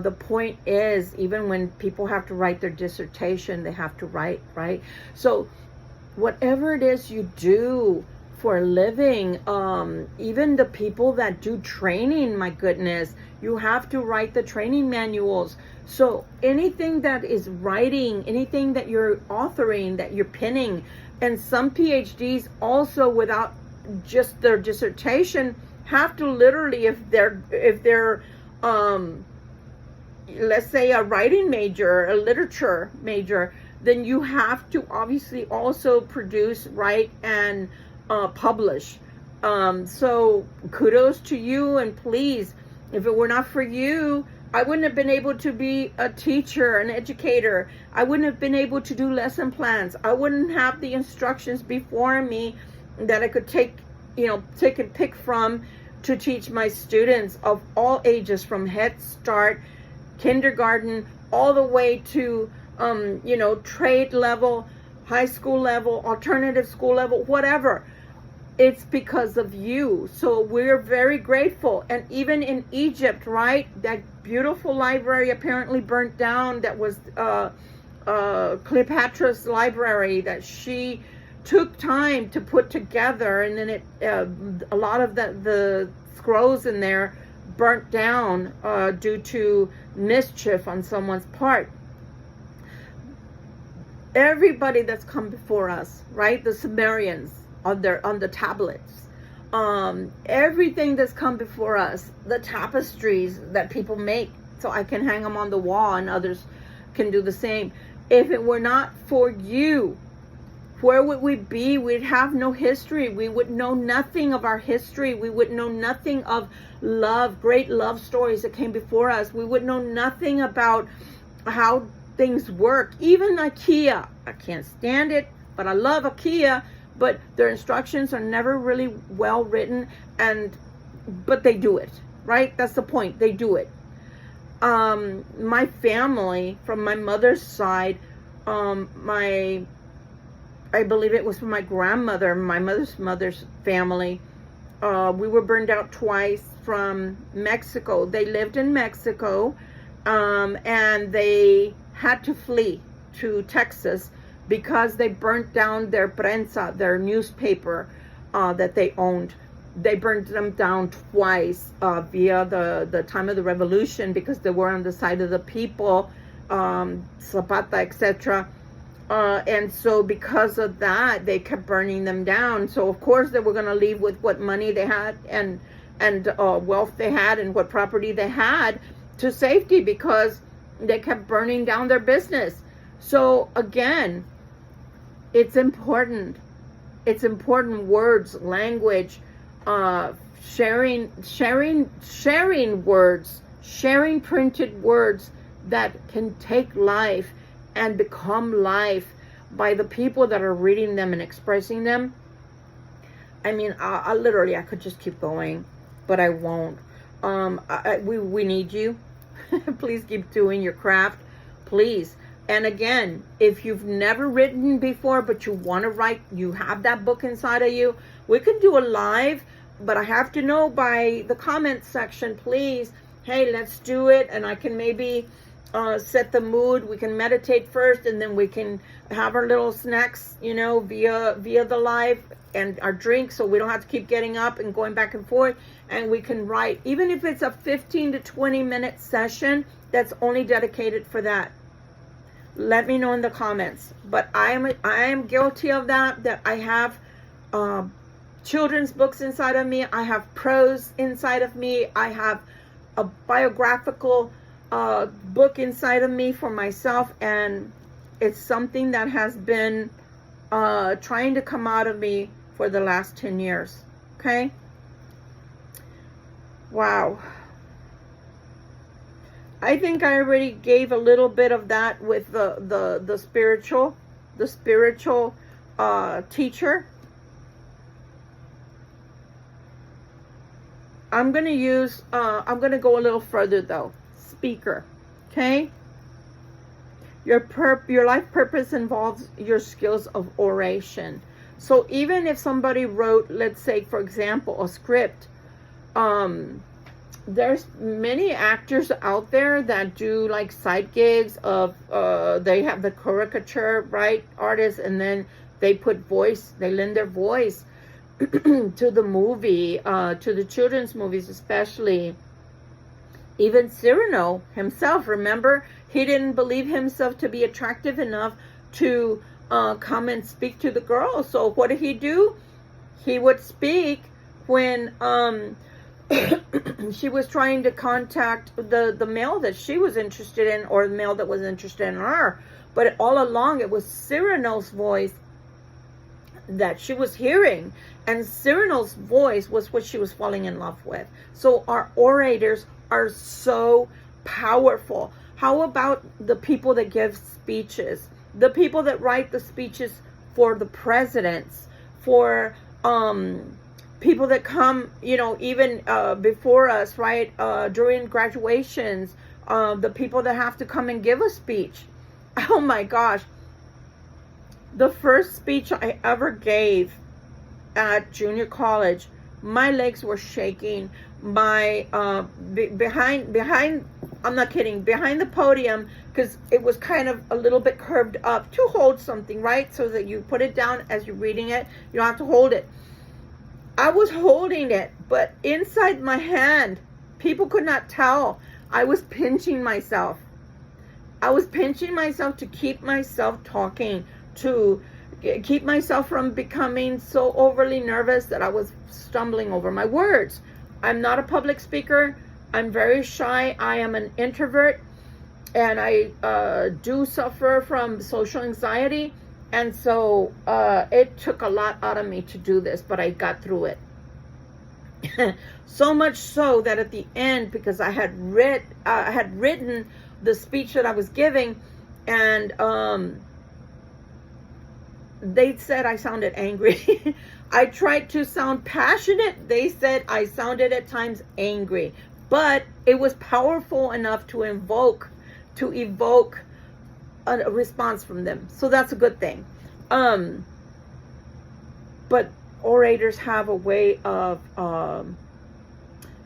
The point is, even when people have to write their dissertation, they have to write, right? So whatever it is you do for a living, even the people that do training, my goodness, you have to write the training manuals. So anything that is writing, anything that you're authoring, that you're pinning, and some PhDs also, without just their dissertation, have to literally, if they're let's say a writing major, a literature major, then you have to obviously also produce, write, and publish. So kudos to you, and please, if it were not for you, I wouldn't have been able to be a teacher, an educator. I wouldn't have been able to do lesson plans. I wouldn't have the instructions before me that I could take and pick from to teach my students of all ages, from Head Start, kindergarten, all the way to trade level, high school level, alternative school level, whatever. It's because of you. So we're very grateful. And even in Egypt, right, that beautiful library apparently burnt down, that was Cleopatra's library, that she took time to put together, and then a lot of the scrolls in there burnt down due to mischief on someone's part. Everybody that's come before us, right, the Sumerians, on the tablets, everything that's come before us, the tapestries that people make, so I can hang them on the wall and others can do the same. If it were not for you, where would we be? We'd have no history. We would know nothing of our history. We would know nothing of love, great love stories that came before us. We would know nothing about how things work. Even IKEA, I can't stand it, but I love IKEA, but their instructions are never really well written, but they do it, right? That's the point. They do it. My family, from my mother's side, I believe it was from my grandmother, my mother's family. We were burned out twice from Mexico. They lived in Mexico, and they had to flee to Texas because they burnt down their prensa, their newspaper that they owned. They burned them down twice via the time of the revolution, because they were on the side of the people, Zapata, etc. And so because of that, they kept burning them down. So of course they were going to leave with what money they had and wealth they had and what property they had to safety, because they kept burning down their business. So again, it's important. It's important. Words, language, sharing words, sharing printed words that can take life and become life by the people that are reading them and expressing them. I mean, I literally, I could just keep going, but I won't. We need you. Please keep doing your craft. Please. And again, if you've never written before, but you want to write, you have that book inside of you, we can do a live, but I have to know by the comments section, please, hey, let's do it. And I can maybe set the mood. We can meditate first, and then we can have our little snacks, you know, via the live, and our drinks, so we don't have to keep getting up and going back and forth. And we can write, even if it's a 15 to 20 minute session that's only dedicated for that. Let me know in the comments. But I am guilty of that I have children's books inside of me. I have prose inside of me. I have a biographical book inside of me for myself, and it's something that has been trying to come out of me for the last 10 years. Okay? Wow. I think I already gave a little bit of that with the spiritual teacher. I'm going to go a little further though. Speaker. Okay? Your life purpose involves your skills of oration. So even if somebody wrote, let's say, for example, a script, there's many actors out there that do like side gigs of, they have the caricature, right, artists, and then they lend their voice to the movie, to the children's movies especially. Even Cyrano himself, remember, he didn't believe himself to be attractive enough to come and speak to the girl. So what did he do? He would speak when she was trying to contact the male that she was interested in, or the male that was interested in her. But all along, it was Cyrano's voice that she was hearing. And Cyrano's voice was what she was falling in love with. So our orators are so powerful. How about the people that give speeches? The people that write the speeches for the presidents, for people that come, you know, even before us, right? During graduations, the people that have to come and give a speech. Oh my gosh. The first speech I ever gave at junior college, my legs were shaking. My behind I'm not kidding, behind the podium, because it was kind of a little bit curved up to hold something, right? So that you put it down as you're reading it. You don't have to hold it. I was holding it, but inside my hand, people could not tell. I was pinching myself. I was pinching myself to keep myself talking, to keep myself from becoming so overly nervous that I was stumbling over my words. I'm not a public speaker. I'm very shy. I am an introvert, and I do suffer from social anxiety. And so it took a lot out of me to do this, but I got through it. So much so that at the end, because I had written the speech that I was giving, and they said I sounded angry. I tried to sound passionate. They said I sounded at times angry, but it was powerful enough to evoke a response from them. So that's a good thing. But orators have a way of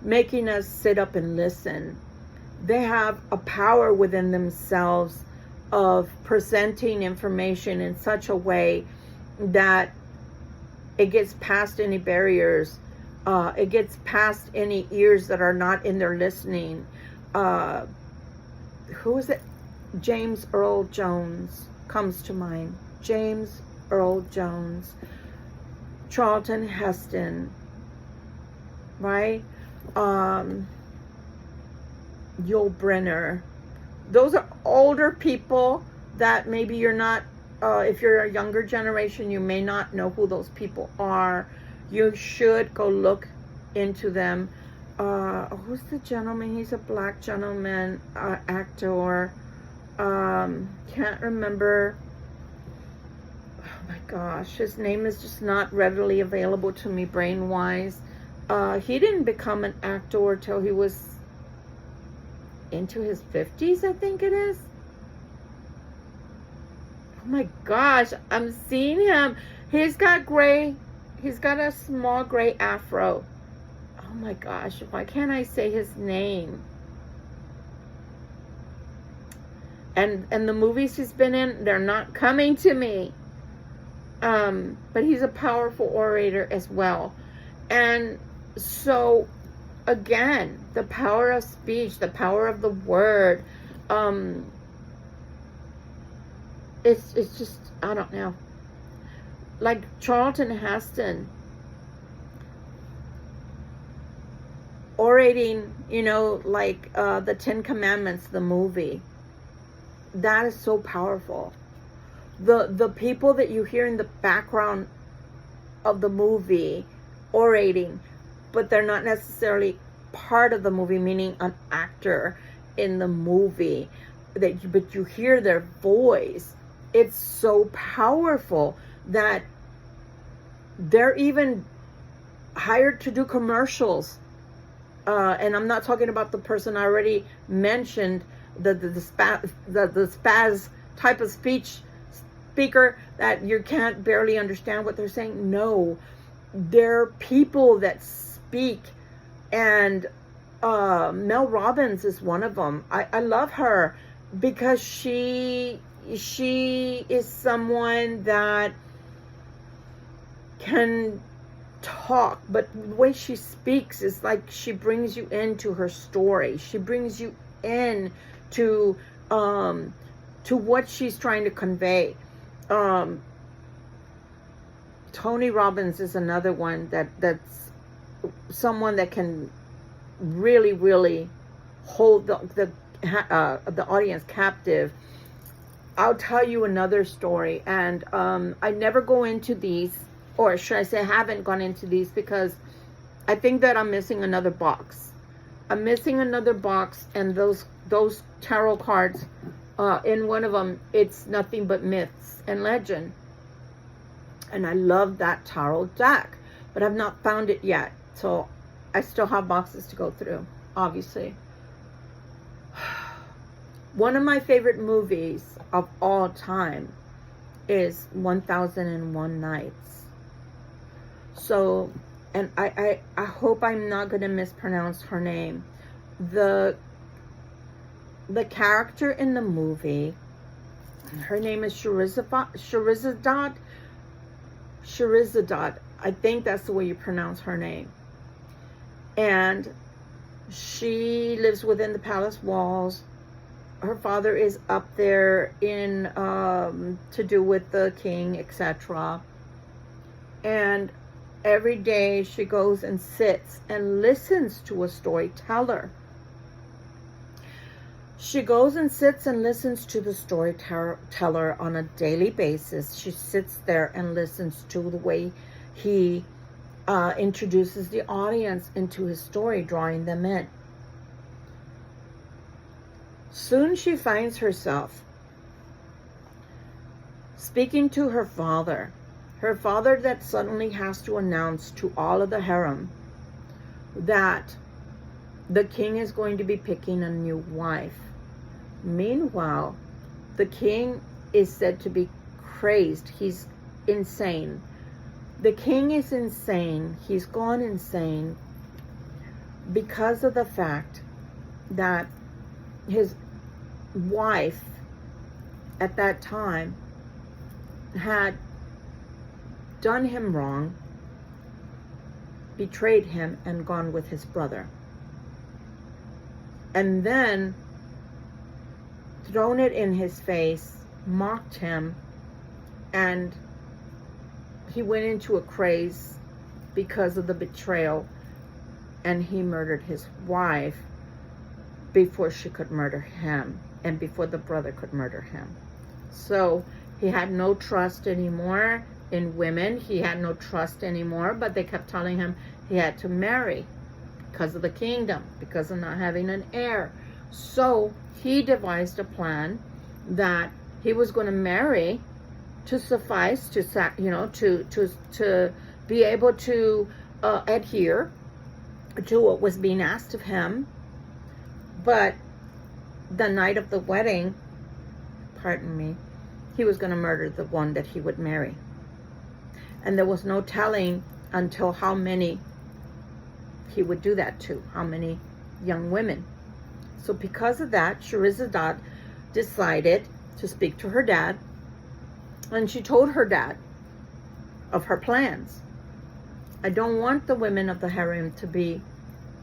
making us sit up and listen. They have a power within themselves of presenting information in such a way that it gets past any barriers. It gets past any ears that are not in there listening. Who is it? James Earl Jones comes to mind. James Earl Jones. Charlton Heston. Right? Yul Brynner. Those are older people that maybe you're not, if you're a younger generation, you may not know who those people are. You should go look into them. Who's the gentleman? He's a black gentleman, actor. Can't remember. Oh my gosh, his name is just not readily available to me brain-wise. He didn't become an actor till he was into his 50s, I think it is. my gosh, I'm seeing him. He's got a small gray afro. Oh my gosh, why can't I say his name? And the movies he's been in, they're not coming to me. But he's a powerful orator as well. And so, again, the power of speech, the power of the word, it's just, I don't know. Like Charlton Heston orating, like the Ten Commandments, the movie. That is so powerful. The people that you hear in the background of the movie orating, but they're not necessarily part of the movie, meaning an actor in the movie, but you hear their voice. It's so powerful that they're even hired to do commercials. And I'm not talking about the person I already mentioned, the spaz type of speaker that you can't barely understand what they're saying. No, they're people that speak. And Mel Robbins is one of them. I love her because she is someone that can talk, but the way she speaks is like she brings you into her story. She brings you in to what she's trying to convey. Tony Robbins is another one that's someone that can really, really hold the audience captive. I'll tell you another story, and I never go into these, or should I say I haven't gone into these, because I think that I'm missing another box. I'm missing another box, and those tarot cards, in one of them, it's nothing but myths and legend. And I love that tarot deck, but I've not found it yet. So I still have boxes to go through, obviously. One of my favorite movies of all time is 1001 Nights. So, and I hope I'm not going to mispronounce her name. The character in the movie, her name is Shahrazad. I think that's the way you pronounce her name. And she lives within the palace walls. Her father is up there in to do with the king, etc. And every day she goes and sits and listens to a storyteller. She goes and sits and listens to the storyteller on a daily basis. She sits there and listens to the way he introduces the audience into his story, drawing them in. Soon she finds herself speaking to her father that suddenly has to announce to all of the harem that the king is going to be picking a new wife. Meanwhile, the king is said to be crazed. He's insane. The king is insane. He's gone insane because of the fact that his wife at that time had done him wrong, betrayed him, and gone with his brother. And then thrown it in his face, mocked him, and he went into a craze because of the betrayal, and he murdered his wife before she could murder him, and before the brother could murder him. So he had no trust anymore in women. He had no trust anymore, but they kept telling him he had to marry because of the kingdom, because of not having an heir. So he devised a plan that he was going to marry to suffice, to be able to adhere to what was being asked of him. But the night of the wedding, he was going to murder the one that he would marry. And there was no telling until how many he would do that to, how many young women. So because of that, Scheherazade decided to speak to her dad, and she told her dad of her plans. I don't want the women of the harem to be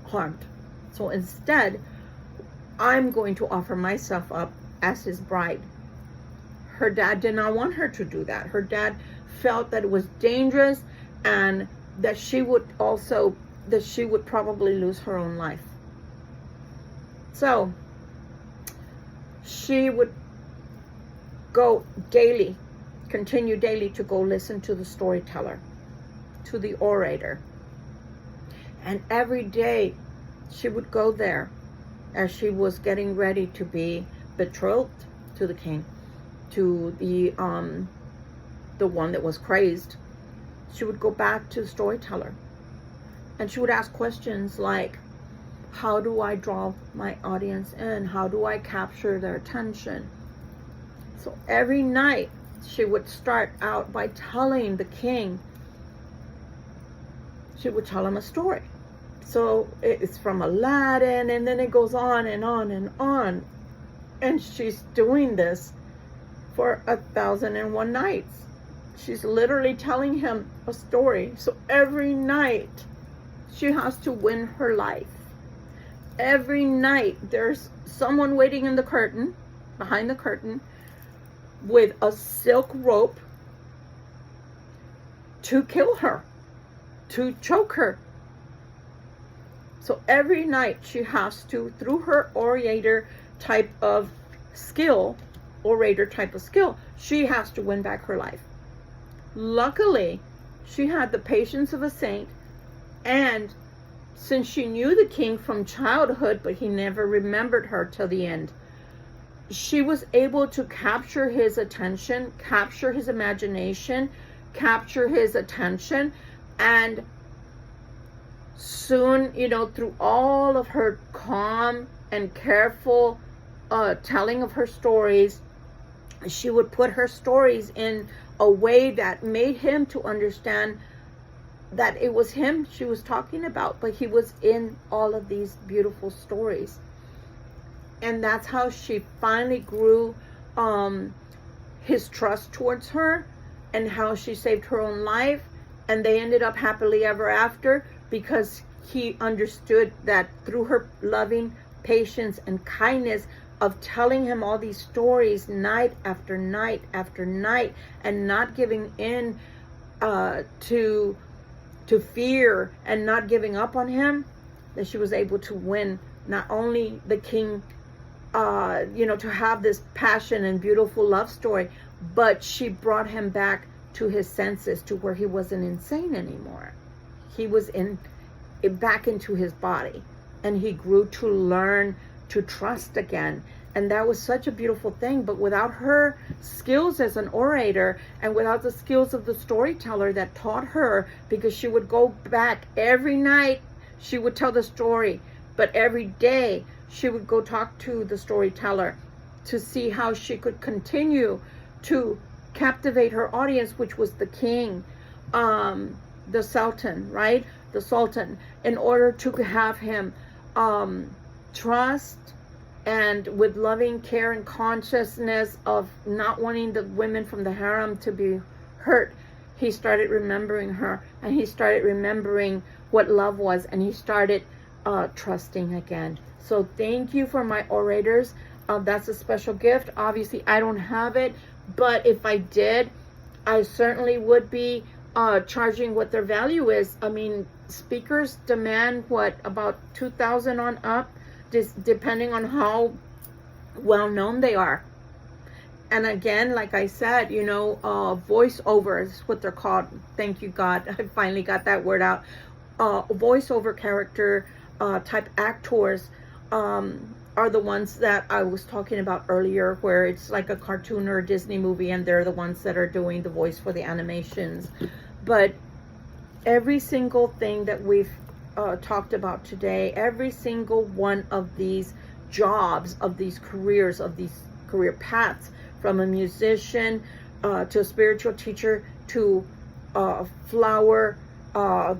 harmed. So instead, I'm going to offer myself up as his bride. Her dad did not want her to do that. Her dad felt that it was dangerous, and that she would probably lose her own life. So she would continue daily to go listen to the storyteller, to the orator. And every day she would go there as she was getting ready to be betrothed to the king, to the one that was crazed. She would go back to the storyteller, and she would ask questions like, how do I draw my audience in? How do I capture their attention? So every night she would start out by telling the king, she would tell him a story. So it's from Aladdin, and then it goes on and on and on. And she's doing this for 1,001 nights. She's literally telling him a story. So every night she has to win her life. Every night there's someone waiting in the curtain, behind the curtain, with a silk rope to kill her, to choke her. So every night she has to, through her orator type of skill, she has to win back her life. Luckily, she had the patience of a saint, and since she knew the king from childhood, but he never remembered her till the end, she was able to capture his attention, capture his imagination, capture his attention, and soon, through all of her calm and careful telling of her stories, she would put her stories in a way that made him to understand that it was him she was talking about, but he was in all of these beautiful stories. And that's how she finally grew his trust towards her, and how she saved her own life, and they ended up happily ever after, because he understood that through her loving patience and kindness of telling him all these stories night after night after night, and not giving in to fear, and not giving up on him, that she was able to win not only the king, to have this passion and beautiful love story, but she brought him back to his senses, to where he wasn't insane anymore. He was back into his body, and he grew to learn to trust again. And that was such a beautiful thing. But without her skills as an orator, and without the skills of the storyteller that taught her, because she would go back every night, she would tell the story, but every day she would go talk to the storyteller to see how she could continue to captivate her audience, which was the king, the sultan, right? The sultan, in order to have him trust, and with loving care and consciousness of not wanting the women from the harem to be hurt, he started remembering her, and he started remembering what love was, and he started trusting again. So thank you for my orators. That's a special gift. Obviously, I don't have it, but if I did, I certainly would be charging what their value is. I mean, speakers demand about $2,000 on up, depending on how well known they are. And again, like I said, voiceovers is what they're called. Thank you, God. I finally got that word out. Voiceover character type actors are the ones that I was talking about earlier, where it's like a cartoon or a Disney movie, and they're the ones that are doing the voice for the animations. But every single thing that we've talked about today, every single one of these jobs, of these careers, of these career paths, from a musician to a spiritual teacher to flower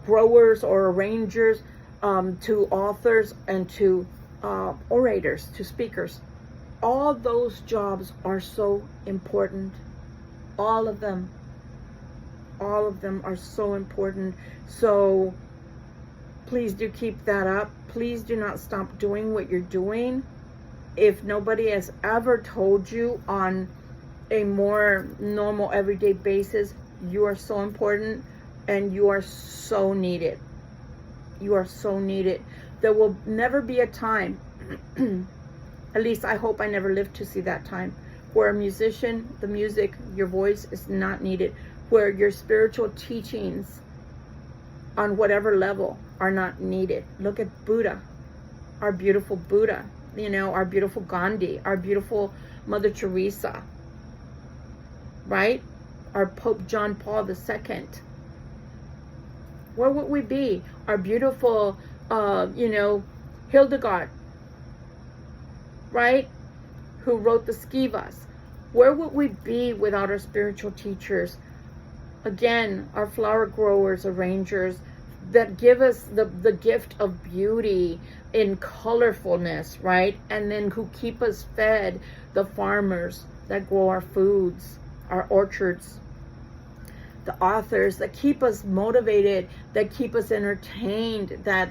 growers or arrangers, to authors and to orators, to speakers. All those jobs are so important. All of them are so important. So please do keep that up. Please do not stop doing what you're doing. If nobody has ever told you on a more normal everyday basis, you are so important and you are so needed. You are so needed. There will never be a time, at least I hope I never live to see that time, where a musician, the music, your voice is not needed, where your spiritual teachings on whatever level are not needed. Look at Buddha, our beautiful Buddha, you know, our beautiful Gandhi, our beautiful Mother Teresa, right? Our Pope John Paul II. Where would we be? Our beautiful, you know, Hildegard, right? Who wrote the Skivas. Where would we be without our spiritual teachers? Again, our flower growers, arrangers, that give us the gift of beauty in colorfulness, right? And then who keep us fed, the farmers that grow our foods, our orchards, the authors that keep us motivated, that keep us entertained, that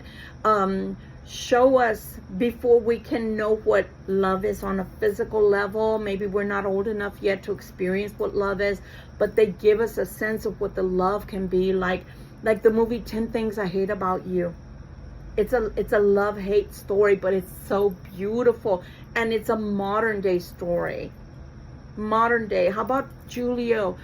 show us before we can know what love is on a physical level. Maybe we're not old enough yet to experience what love is, but they give us a sense of what the love can be like the movie 10 Things I Hate About You. It's a love-hate story, but it's so beautiful, and it's a modern day story. Modern day. How about Romeo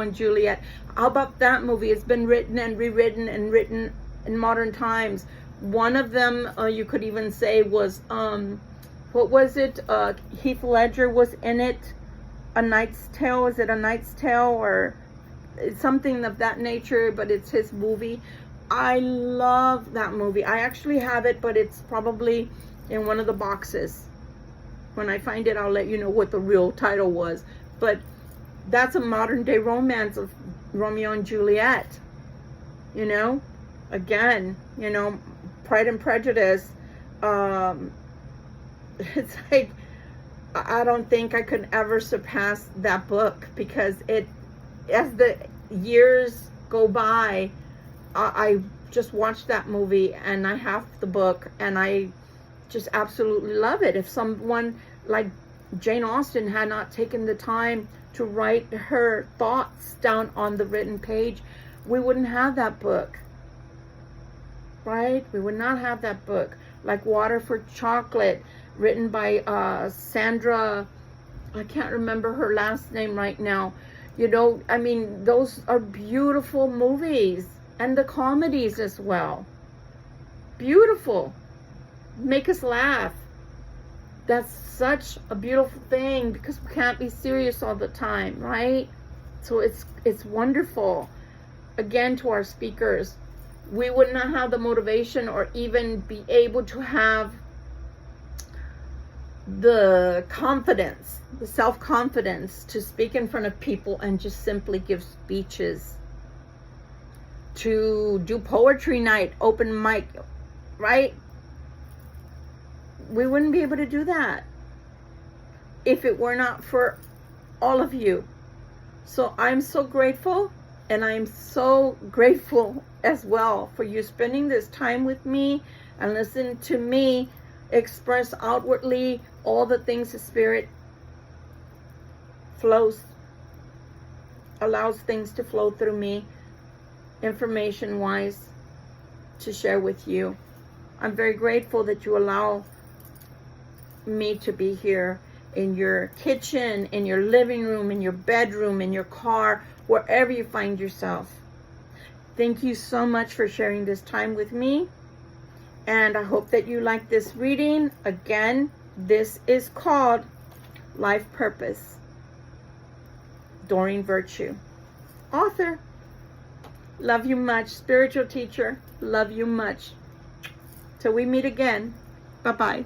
and Juliet? How about that movie? It's been written and rewritten and written in modern times. One of them, you could even say, was what was it? Heath Ledger was in it. A Knight's Tale. Is it A Knight's Tale or something of that nature? But it's his movie. I love that movie. I actually have it, but it's probably in one of the boxes. When I find it, I'll let you know what the real title was. But that's a modern day romance of Romeo and Juliet. You know? Again, you know, Pride and Prejudice. It's like, I don't think I could ever surpass that book, because it, as the years go by, I just watched that movie and I have the book and I just absolutely love it. If someone like Jane Austen had not taken the time to write her thoughts down on the written page, we wouldn't have that book, right? We would not have that book. Like Water for Chocolate, written by Sandra, I can't remember her last name right now. You know, I mean, those are beautiful movies, and the comedies as well. Beautiful. Make us laugh. That's such a beautiful thing, because we can't be serious all the time, right? So it's wonderful. Again, to our speakers, we would not have the motivation or even be able to have the confidence, the self-confidence to speak in front of people and just simply give speeches, to do poetry night, open mic, right? We wouldn't be able to do that if it were not for all of you. So I'm so grateful, and I'm so grateful as well for you spending this time with me and listening to me express outwardly all the things the Spirit flows, allows things to flow through me, information wise, to share with you. I'm very grateful that you allow me to be here in your kitchen, in your living room, in your bedroom, in your car, wherever you find yourself. Thank you so much for sharing this time with me, and I hope that you like this reading. Again, this is called Life Purpose, Doreen Virtue. Author. Love you much. Spiritual teacher. Love you much. Till we meet again. Bye-bye.